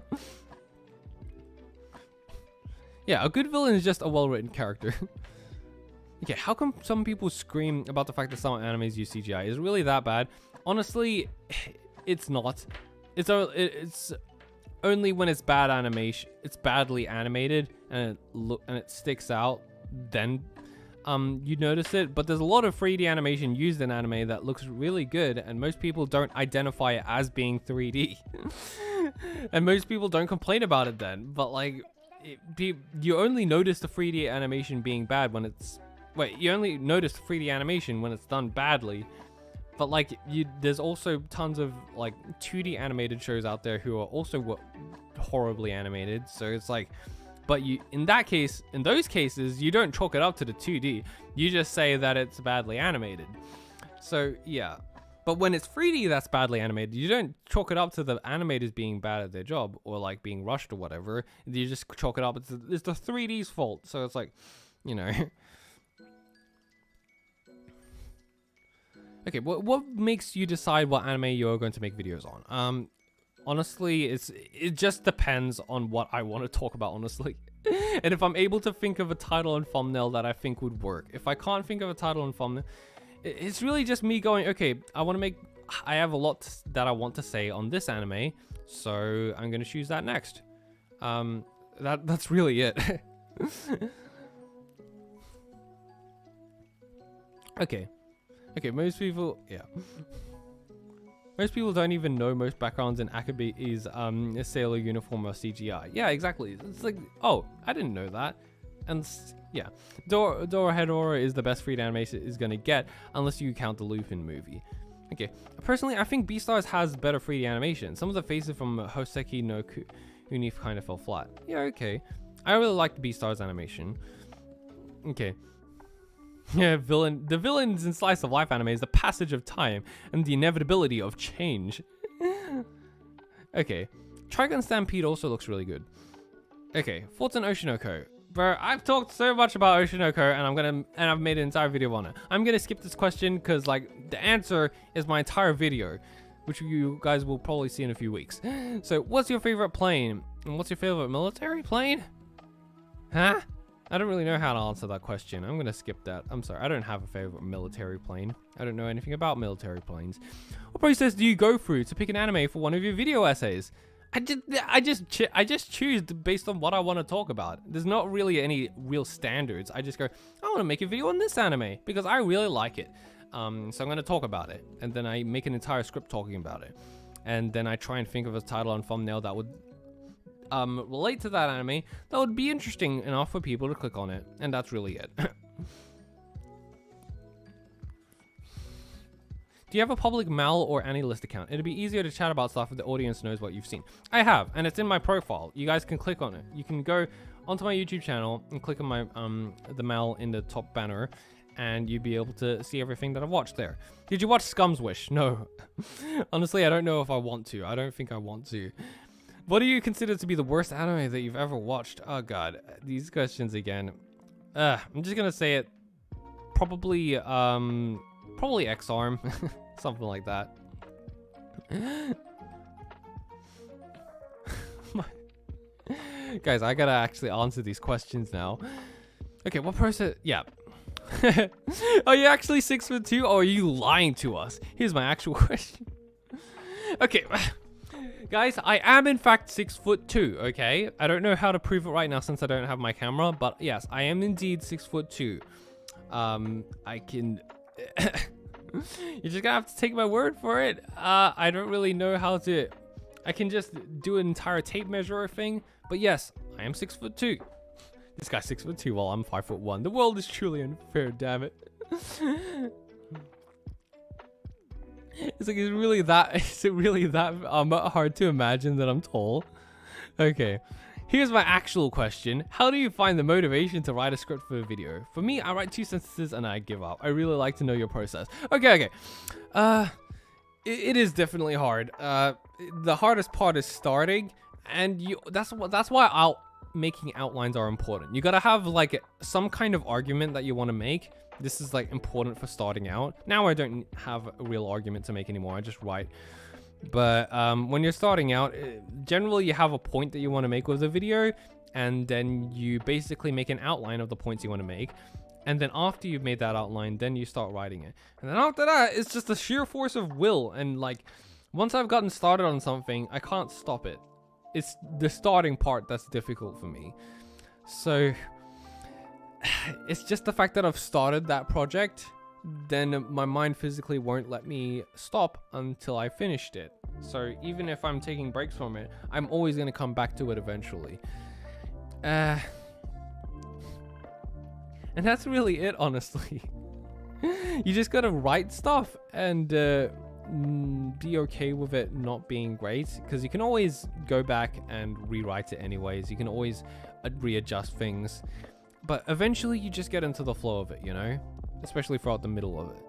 Speaker 1: Yeah, a good villain is just a well-written character. Okay, how come some people scream about the fact that some animes use CGI? Is it really that bad? Honestly, it's not. It's only when it's bad animation, it's badly animated, and it sticks out, then you notice it. But there's a lot of 3D animation used in anime that looks really good, and most people don't identify it as being 3D. And most people don't complain about it then. But like, you only notice the 3D animation being bad when it's you only notice the 3D animation when it's done badly. But like, there's also tons of like 2D animated shows out there who are also horribly animated. So it's like, but in those cases, you don't chalk it up to the 2D. You just say that it's badly animated. So yeah, but when it's 3D that's badly animated, you don't chalk it up to the animators being bad at their job or like being rushed or whatever. You just chalk it up. It's the 3D's fault. So it's like, you know. Okay, what makes you decide what anime you're going to make videos on? Honestly, it just depends on what I want to talk about, honestly. And if I'm able to think of a title and thumbnail that I think would work. If I can't think of a title and thumbnail, it's really just me going, okay, I have a lot that I want to say on this anime, so I'm going to choose that next. That's really it. Okay, most people, yeah. Most people don't even know most backgrounds in Akabe's a sailor uniform or CGI. Yeah, exactly. It's like, oh, I didn't know that. And yeah, Dorohedoro is the best 3D animation is gonna get, unless you count the Lupin movie. Okay, personally, I think Beastars has better 3D animation. Some of the faces from Hoseki no Kuni kind of fell flat. Yeah, okay. I really liked Beastars animation. Okay. Yeah, the villains in slice of life anime is the passage of time and the inevitability of change. Okay, Trigun Stampede also looks really good. Okay, thoughts on Oshinoko. Bro, I've talked so much about Oshinoko and I've made an entire video on it. I'm gonna skip this question because like the answer is my entire video, which you guys will probably see in a few weeks. So, what's your favorite plane? And what's your favorite military plane? Huh? I don't really know how to answer that question. I'm gonna skip that. I'm sorry, I don't have a favorite military plane. I don't know anything about military planes. What process do you go through to pick an anime for one of your video essays? I just choose based on what I want to talk about. There's not really any real standards. I just go, I want to make a video on this anime because I really like it. So I'm gonna talk about it, and then I make an entire script talking about it, and then I try and think of a title and thumbnail that would relate to that anime that would be interesting enough for people to click on it, and that's really it. Do you have a public Mal or AniList account? It'd be easier to chat about stuff if the audience knows what you've seen. I have, and it's in my profile. You guys can click on it. You can go onto my YouTube channel and click on my the Mal in the top banner, and you'd be able to see everything that I've watched there. Did you watch Scum's Wish? No. Honestly, I don't know if I want to. I don't think I want to. What do you consider to be the worst anime that you've ever watched? Oh god, these questions again. I'm just gonna say it. Probably X-Arm. Something like that. Guys, I gotta actually answer these questions now. Okay, what person? Yeah. Are you actually 6'2", or are you lying to us? Here's my actual question. Okay. Guys, I am in fact 6'2", okay? I don't know how to prove it right now since I don't have my camera, but yes, I am indeed 6'2". I can... You're just gonna have to take my word for it. I don't really know how to... I can just do an entire tape measure thing, but yes, I am 6'2". This guy's 6'2" while I'm 5'1". The world is truly unfair, damn it. It's like, is it really that hard to imagine that I'm tall? Okay. Here's my actual question. How do you find the motivation to write a script for a video? For me, I write 2 sentences and I give up. I really like to know your process. Okay. It is definitely hard. The hardest part is starting, and that's why making outlines are important. You gotta have like some kind of argument that you want to make. This is like important for starting out. Now I don't have a real argument to make anymore. I just write. But when you're starting out, generally you have a point that you want to make with the video, and then you basically make an outline of the points you want to make. And then after you've made that outline, then you start writing it. And then after that, it's just a sheer force of will. And like, once I've gotten started on something, I can't stop it. It's the starting part that's difficult for me. So it's just the fact that I've started that project, then my mind physically won't let me stop until I finished it. So even if I'm taking breaks from it, I'm always going to come back to it eventually. And that's really it, honestly. You just gotta write stuff and be okay with it not being great, because you can always go back and rewrite it anyways. You can always readjust things, but eventually you just get into the flow of it, you know, especially throughout the middle of it.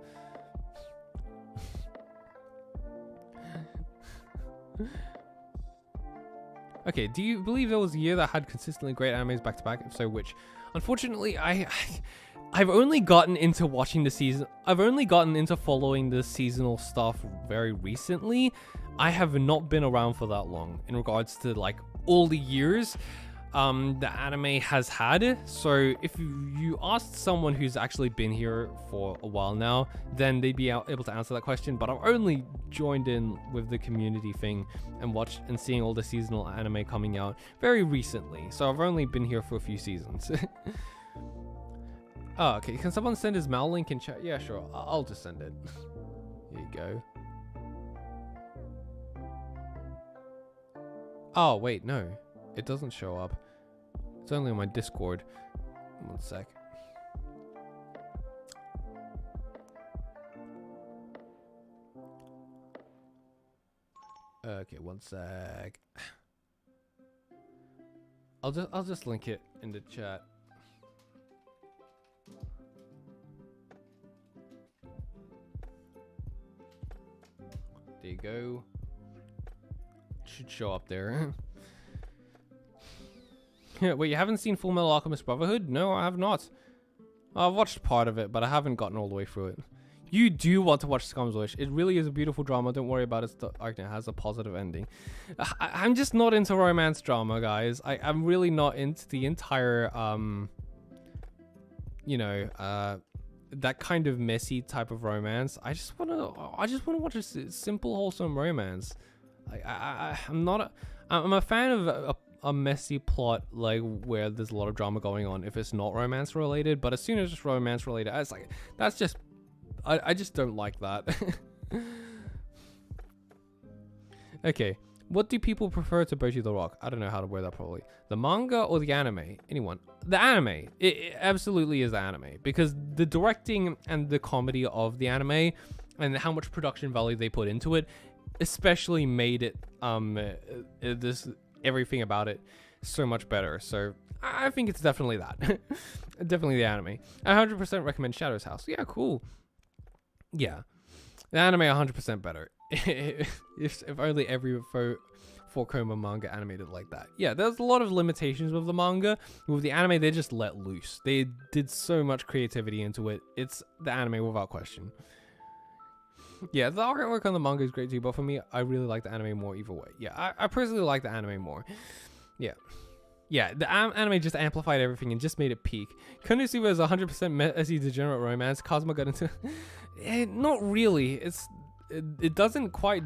Speaker 1: Okay, do you believe there was a year that had consistently great animes back to back? If so, which? Unfortunately, I've only gotten into watching the season. I've only gotten into following the seasonal stuff very recently. I have not been around for that long in regards to like all the years the anime has had. So if you asked someone who's actually been here for a while now, then they'd be able to answer that question. But I've only joined in with the community thing and watched and seeing all the seasonal anime coming out very recently. So I've only been here for a few seasons. Oh, okay. Can someone send his Mal link in chat? Yeah, sure. I'll just send it. Here you go. Oh, wait, no. It doesn't show up. It's only on my Discord. 1 sec. Okay, 1 sec. I'll just link it in the chat. There you go. Should show up there. Wait, you haven't seen Fullmetal Alchemist Brotherhood? No, I have not. I've watched part of it, but I haven't gotten all the way through it. You do want to watch Scum's Wish. It really is a beautiful drama. Don't worry about it. It has a positive ending. I'm just not into romance drama, guys. I'm really not into the entire, you know, that kind of messy type of romance. I just want to watch a simple, wholesome romance. I'm a fan of a messy plot, like where there's a lot of drama going on if it's not romance related. But as soon as it's romance related, it's like that's just I just don't like that. Okay, what do people prefer to Boji the Rock? I don't know how to word that properly. The manga or the anime? Anyone? The anime. It absolutely is the anime, because the directing and the comedy of the anime and how much production value they put into it, especially made it this everything about it so much better. So I think it's definitely that. Definitely the anime. I 100% recommend Shadow's House. Yeah, cool. Yeah, the anime 100% better. if only every four Koma manga animated like that. Yeah, there's a lot of limitations with the manga. With the anime, they just let loose. They did so much creativity into it. It's the anime without question. Yeah, the artwork on the manga is great too, but for me, I really like the anime more either way. Yeah, I personally like the anime more. Yeah. Yeah, the anime just amplified everything and just made it peak. Konosuba is 100% messy degenerate romance. Kazuma got into... not really. It doesn't quite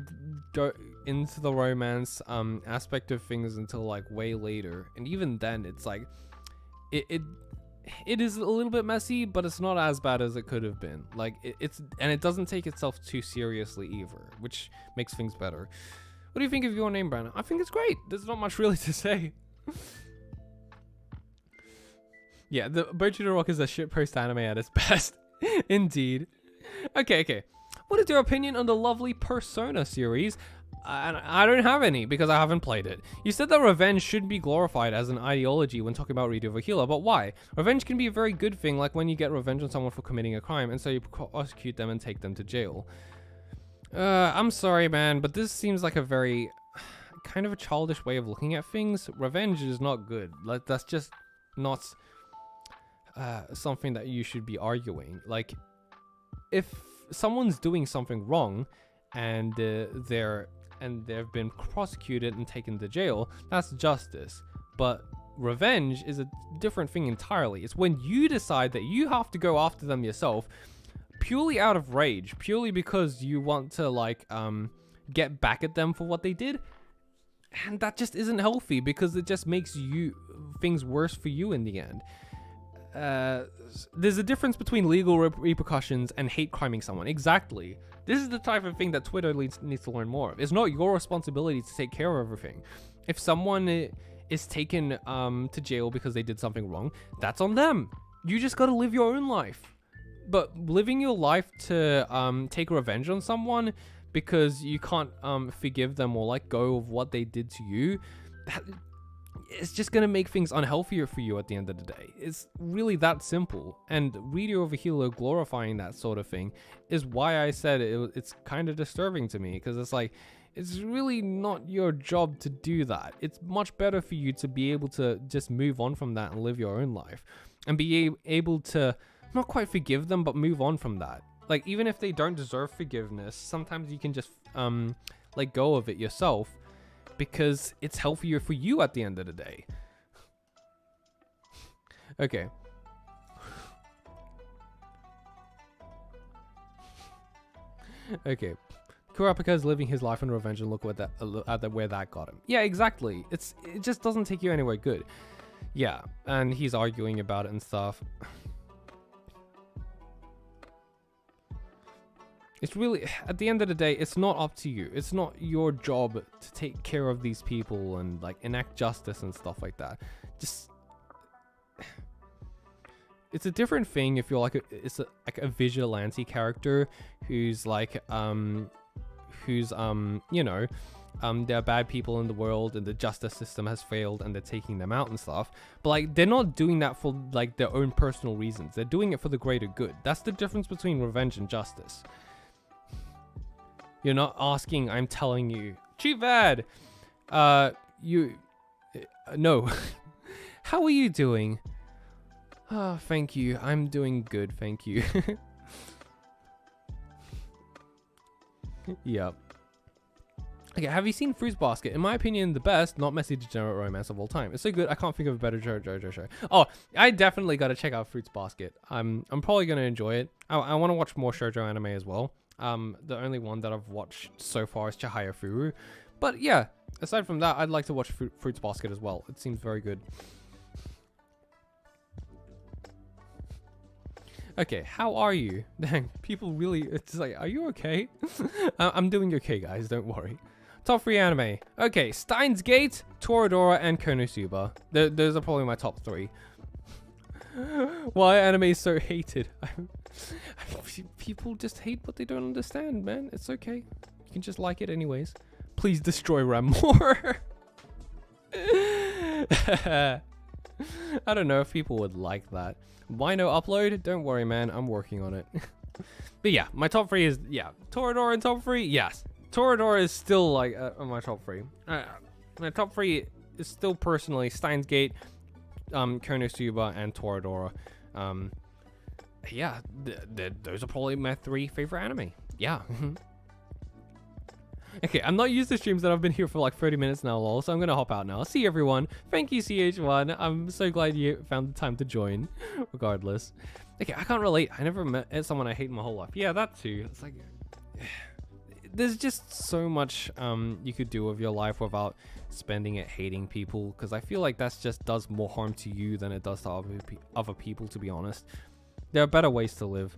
Speaker 1: go into the romance aspect of things until like way later. And even then, it's like... It is a little bit messy, but it's not as bad as it could have been. Like, and it doesn't take itself too seriously either, which makes things better. What do you think of Your Name, Brandon? I think it's great. There's not much really to say. Yeah, the Boichi Rock is a shitpost anime at its best. Indeed. Okay. What is your opinion on the lovely Persona series? I don't have any because I haven't played it. You said that revenge shouldn't be glorified as an ideology when talking about Reader of a Healer, but why? Revenge can be a very good thing, like when you get revenge on someone for committing a crime, and so you prosecute them and take them to jail. I'm sorry, man, but this seems like a very kind of a childish way of looking at things. Revenge is not good. Like, that's just not something that you should be arguing. Like, if someone's doing something wrong and they've been prosecuted and taken to jail, that's justice. But revenge is a different thing entirely. It's when you decide that you have to go after them yourself purely out of rage, purely because you want to like get back at them for what they did. And that just isn't healthy because it just makes things worse for you in the end. There's a difference between legal repercussions and hate criming someone. Exactly. This is the type of thing that Twitter needs to learn more of. It's not your responsibility to take care of everything. If someone is taken to jail because they did something wrong, that's on them. You just gotta live your own life. But living your life to take revenge on someone because you can't forgive them or let go of what they did to you, it's just going to make things unhealthier for you at the end of the day. It's really that simple. And Reader of a Healer glorifying that sort of thing is why I said it's kind of disturbing to me, because it's like, it's really not your job to do that. It's much better for you to be able to just move on from that and live your own life and be able to not quite forgive them, but move on from that. Like, even if they don't deserve forgiveness, sometimes you can just let go of it yourself, because it's healthier for you at the end of the day. Okay. Okay. Kurapika is living his life in revenge, and look where that got him. Yeah, exactly. It just doesn't take you anywhere good. Yeah, and he's arguing about it and stuff. It's really, at the end of the day, it's not up to you. It's not your job to take care of these people and like enact justice and stuff like that. Just, it's a different thing if you're like a vigilante character who's like you know, there are bad people in the world and the justice system has failed and they're taking them out and stuff. But like, they're not doing that for like their own personal reasons. They're doing it for the greater good. That's the difference between revenge and justice. You're not asking, I'm telling you, Chief Ad, no. How are you doing? Oh, thank you. I'm doing good, thank you. Yep. Okay, have you seen Fruits Basket? In my opinion, the best, not messy degenerate romance of all time. It's so good, I can't think of a better JoJo show. Oh, I definitely gotta check out Fruits Basket. I'm probably gonna enjoy it. I want to watch more shoujo anime as well. The only one that I've watched so far is Chihaya Furu. But yeah, aside from that, I'd like to watch Fruits Basket as well. It seems very good. Okay, how are you? Dang, people really, it's like, are you okay? I'm doing okay, guys, don't worry. Top 3 anime. Okay, Steins Gate, Toradora, and Konosuba. Those are probably my top 3. Why anime is so hated? People just hate what they don't understand, man. It's okay. You can just like it anyways. Please destroy Ram more. I don't know if people would like that. Why no upload? Don't worry, man. I'm working on it. But yeah, my top 3 is, yeah, Toradora in top 3. Yes, Toradora is still like on my top 3. My top 3 is still personally Steins Gate, Konosuba, and Toradora. Yeah, those are probably my 3 favorite anime. Yeah. Okay, I'm not used to streams that I've been here for like 30 minutes now, lol, so I'm gonna hop out now. See everyone. Thank you, CH1. I'm so glad you found the time to join, regardless. Okay, I can't relate. I never met someone I hate in my whole life. Yeah, that too. It's like, there's just so much you could do with your life without spending it hating people, because I feel like that just does more harm to you than it does to other people, to be honest. There are better ways to live.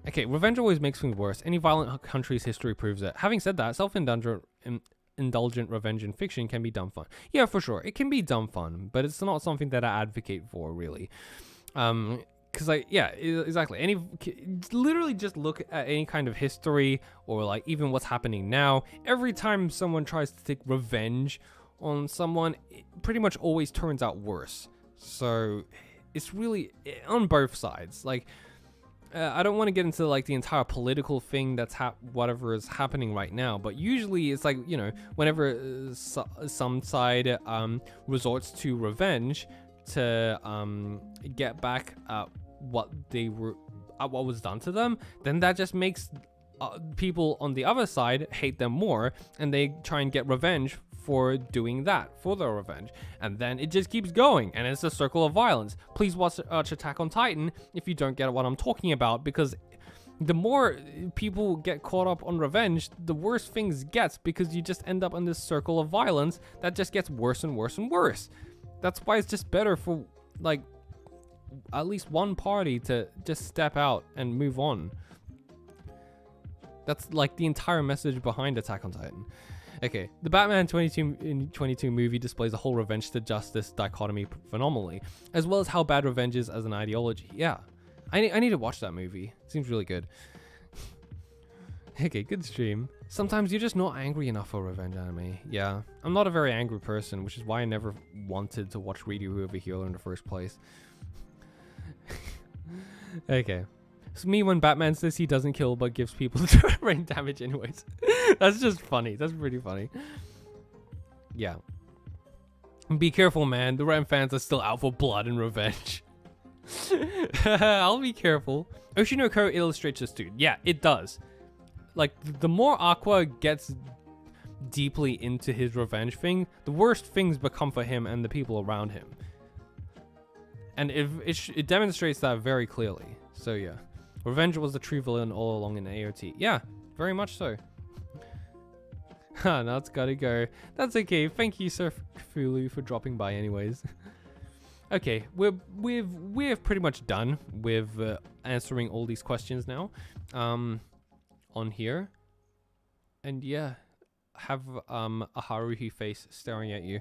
Speaker 1: Okay, revenge always makes things worse. Any violent country's history proves it. Having said that, self-indulgent revenge in fiction can be dumb fun. Yeah, for sure. It can be dumb fun, but it's not something that I advocate for, really. Because, like, yeah, exactly. Literally just look at any kind of history or, like, even what's happening now. Every time someone tries to take revenge on someone, it pretty much always turns out worse. So, it's really on both sides. Like, I don't want to get into like the entire political thing that's whatever is happening right now, but usually it's like, you know, whenever some side resorts to revenge to get back what was done to them, then that just makes people on the other side hate them more, and they try and get revenge for doing that, for their revenge, and then it just keeps going, and it's a circle of violence. Please watch Attack on Titan if you don't get what I'm talking about, because the more people get caught up on revenge, the worse things get, because you just end up in this circle of violence that just gets worse and worse and worse. That's why it's just better for like at least one party to just step out and move on. That's like the entire message behind Attack on Titan. Okay, the Batman 22 movie displays a whole revenge to justice dichotomy phenomenally, as well as how bad revenge is as an ideology. Yeah, I need to watch that movie. It seems really good. Okay, good stream. Sometimes you're just not angry enough for revenge anime. Yeah, I'm not a very angry person, which is why I never wanted to watch Redo Over Healer in the first place. Okay. It's me when Batman says he doesn't kill but gives people brain damage anyways. That's just funny. That's pretty funny. Yeah. Be careful, man. The Ram fans are still out for blood and revenge. I'll be careful. Oshinoko illustrates this dude. Yeah, it does. Like, the more Aqua gets deeply into his revenge thing, the worst things become for him and the people around him. And it demonstrates that very clearly. So, yeah. Revenge was the true villain all along in AOT. Yeah, very much so. Now it's gotta go. That's okay. Thank you, Sir Fulu, for dropping by anyways. Okay, we're pretty much done with answering all these questions now on here. And yeah, have a Haruhi face staring at you.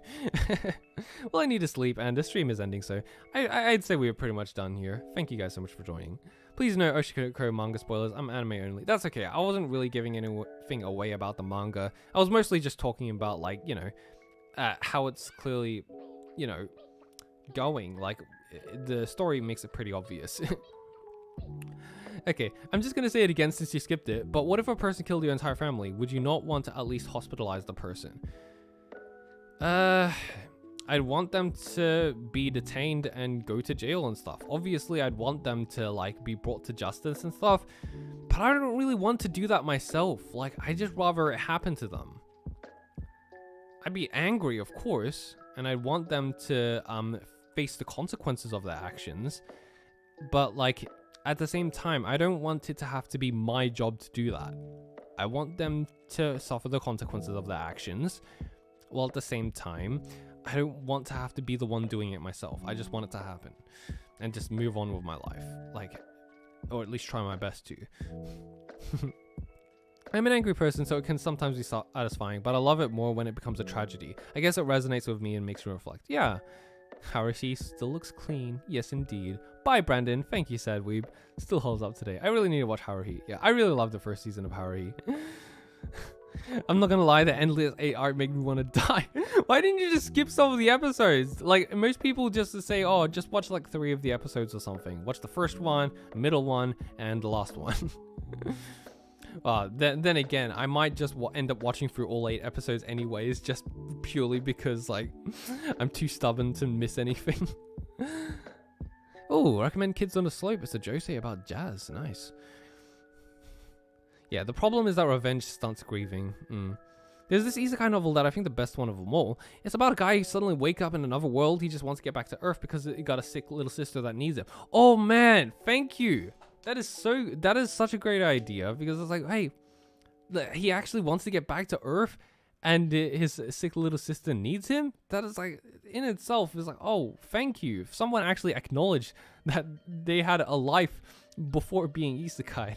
Speaker 1: Well, I need to sleep and the stream is ending, so I'd say we're pretty much done here. Thank you guys so much for joining. Please note Oshinoko manga spoilers. I'm anime only. That's okay. I wasn't really giving anything away about the manga. I was mostly just talking about, like, you know, how it's clearly, you know, going. Like, the story makes it pretty obvious. Okay, I'm just gonna say it again since you skipped it, but what if a person killed your entire family? Would you not want to at least hospitalize the person? I'd want them to be detained and go to jail and stuff. Obviously, I'd want them to, like, be brought to justice and stuff, but I don't really want to do that myself. Like, I just rather it happen to them. I'd be angry, of course, and I'd want them to face the consequences of their actions, but, like, at the same time, I don't want it to have to be my job to do that. I want them to suffer the consequences of their actions, while at the same time, I don't want to have to be the one doing it myself. I just want it to happen and just move on with my life, like, or at least try my best to. I'm an angry person, so it can sometimes be satisfying, but I love it more when it becomes a tragedy. I guess it resonates with me and makes me reflect. Yeah, Haruhi still looks clean. Yes, indeed. Bye, Brandon. Thank you, Sad Weeb. Still holds up today. I really need to watch Haruhi. Yeah, I really love the first season of Haruhi. I'm not gonna lie, the endless 8 art made me want to die. Why didn't you just skip some of the episodes? Like, most people just say, oh, just watch like 3 of the episodes or something. Watch the first one, middle one, and the last one. Then again, I might just end up watching through all 8 episodes anyways, just purely because, like, I'm too stubborn to miss anything. Oh, recommend Kids on the Slope. It's a josei about jazz. Nice. Yeah, the problem is that revenge stunts grieving. There's this isekai novel that I think the best one of them all. It's about a guy who suddenly wake up in another world. He just wants to get back to Earth because he got a sick little sister that needs him. Oh man, thank you. That is such a great idea, because it's like, hey, he actually wants to get back to Earth and his sick little sister needs him. That is like, in itself is like, oh, thank you. If someone actually acknowledged that they had a life before being isekai.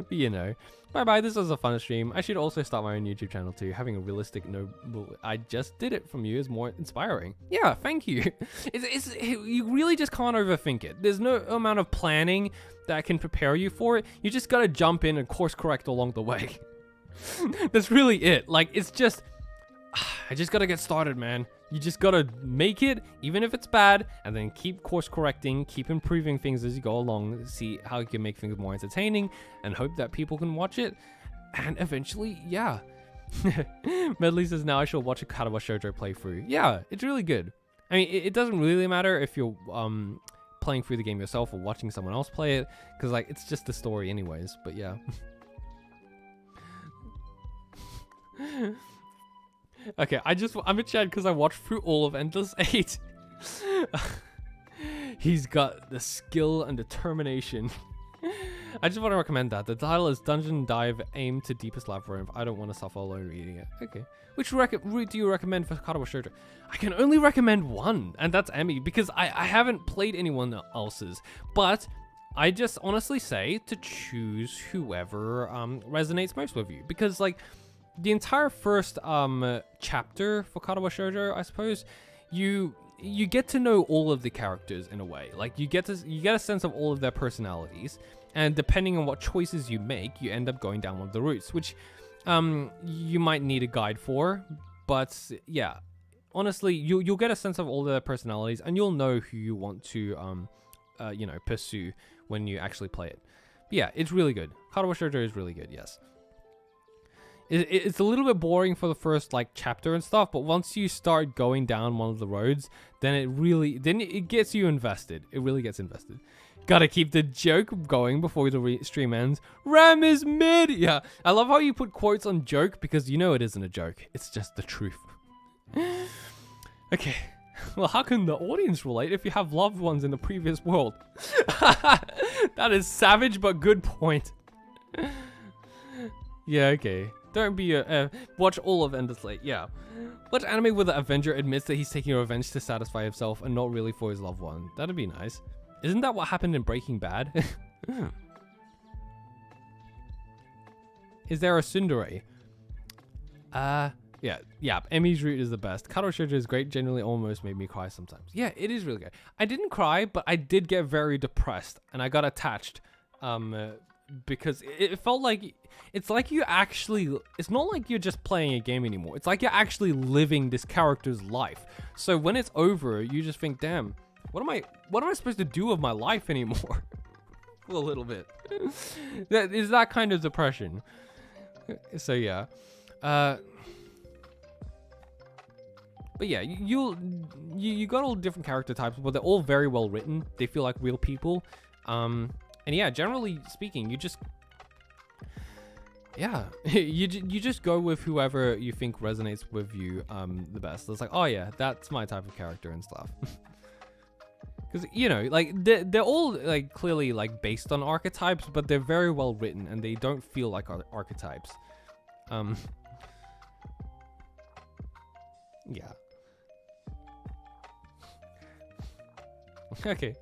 Speaker 1: You know. Bye. This was a fun stream. I should also start my own YouTube channel too. Having a realistic I just did it from you is more inspiring. Yeah, thank you. You really just can't overthink it. There's no amount of planning that can prepare you for it. You just gotta jump in and course correct along the way. That's really it. Like, it's just, I just gotta get started, man. You just gotta make it, even if it's bad, and then keep course correcting, keep improving things as you go along, see how you can make things more entertaining, and hope that people can watch it. And eventually, yeah. Medley says, now I shall watch a Katawa Shoujo playthrough. Yeah, it's really good. I mean, it doesn't really matter if you're playing through the game yourself or watching someone else play it, because like, it's just the story anyways, but yeah. Okay, I'm a Chad because I watched through all of Endless 8. He's got the skill and determination. I just want to recommend that. The title is Dungeon Dive Aim to Deepest Labyrinth. I don't want to suffer alone reading it. Okay. Which route do you recommend for Katawa Shoujo? I can only recommend one, and that's Emmy, because I haven't played anyone else's. But I just honestly say to choose whoever resonates most with you. Because, like, the entire first chapter for Katawa Shoujo, I suppose, you get to know all of the characters in a way. Like, you get a sense of all of their personalities, and depending on what choices you make, you end up going down one of the routes, which you might need a guide for. But yeah, honestly, you'll get a sense of all their personalities, and you'll know who you want to you know, pursue when you actually play it. But yeah, it's really good. Katawa Shoujo is really good. Yes. It's a little bit boring for the first like chapter and stuff, but once you start going down one of the roads, then it gets you invested. It really gets invested. Gotta keep the joke going before the stream ends. Ram is mid. Yeah, I love how you put quotes on joke, because you know it isn't a joke. It's just the truth. Okay. Well, how can the audience relate if you have loved ones in the previous world? That is savage, but good point. Yeah, okay. Don't be watch all of Endless 8. Yeah. Watch anime where the Avenger admits that he's taking revenge to satisfy himself and not really for his loved one. That'd be nice. Isn't that what happened in Breaking Bad? Is there a tsundere? Yeah. Emmy's route is the best. Katawa Shoujo is great. Generally, almost made me cry sometimes. Yeah, it is really good. I didn't cry, but I did get very depressed, and I got attached. Because it felt like it's like you actually, it's not like you're just playing a game anymore. It's like you're actually living this character's life. So when it's over, you just think, damn, what am I supposed to do with my life anymore? For a little bit. That is that kind of depression. So yeah. But yeah, you got all different character types, but they're all very well written. They feel like real people. And yeah, generally speaking, you just, yeah, you just go with whoever you think resonates with you the best. It's like, oh yeah, that's my type of character and stuff. Because, you know, like, they're all, like, clearly, like, based on archetypes, but they're very well written, and they don't feel like archetypes. Yeah. Okay.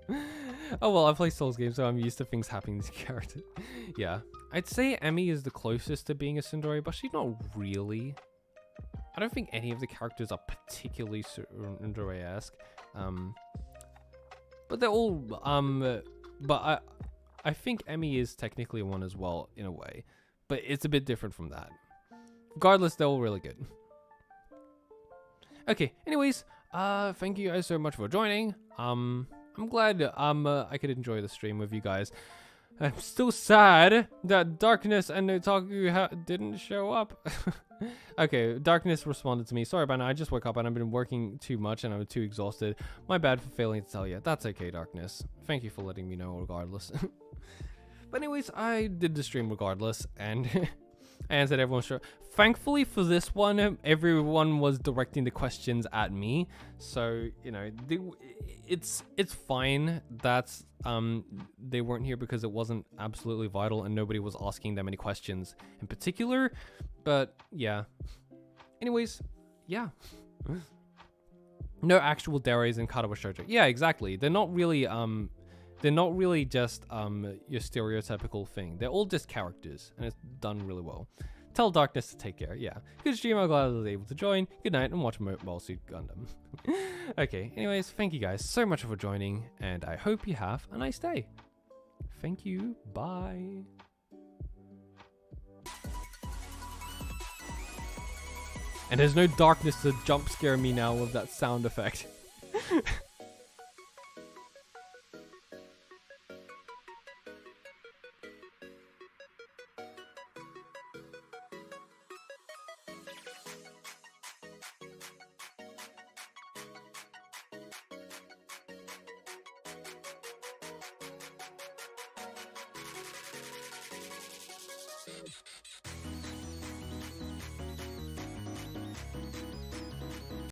Speaker 1: Oh well, I play Souls games, so I'm used to things happening to the character. Yeah. I'd say Emmy is the closest to being a tsundere, but she's not really. I don't think any of the characters are particularly Tsundere-esque. But they're all, but I think Emmy is technically one as well, in a way. But it's a bit different from that. Regardless, they're all really good. Okay, anyways, thank you guys so much for joining. I'm glad I could enjoy the stream with you guys. I'm still sad that Darkness and Otaku didn't show up. Okay, Darkness responded to me. Sorry about that, I just woke up and I've been working too much and I'm too exhausted. My bad for failing to tell you. That's okay, Darkness. Thank you for letting me know regardless. But anyways, I did the stream regardless, and I answered everyone's show. Thankfully for this one, everyone was directing the questions at me, so you know it's fine that they weren't here because it wasn't absolutely vital and nobody was asking them any questions in particular. But yeah. Anyways, yeah. No actual Deres in Katawa Shoujo. Yeah, exactly. They're not really just your stereotypical thing. They're all just characters, and it's done really well. Tell Darkness to take care. Yeah. Good stream. I'm glad I was able to join. Good night, and watch Mobile Suit Gundam. Okay. Anyways, thank you guys so much for joining, and I hope you have a nice day. Thank you. Bye. And there's no Darkness to jump scare me now with that sound effect.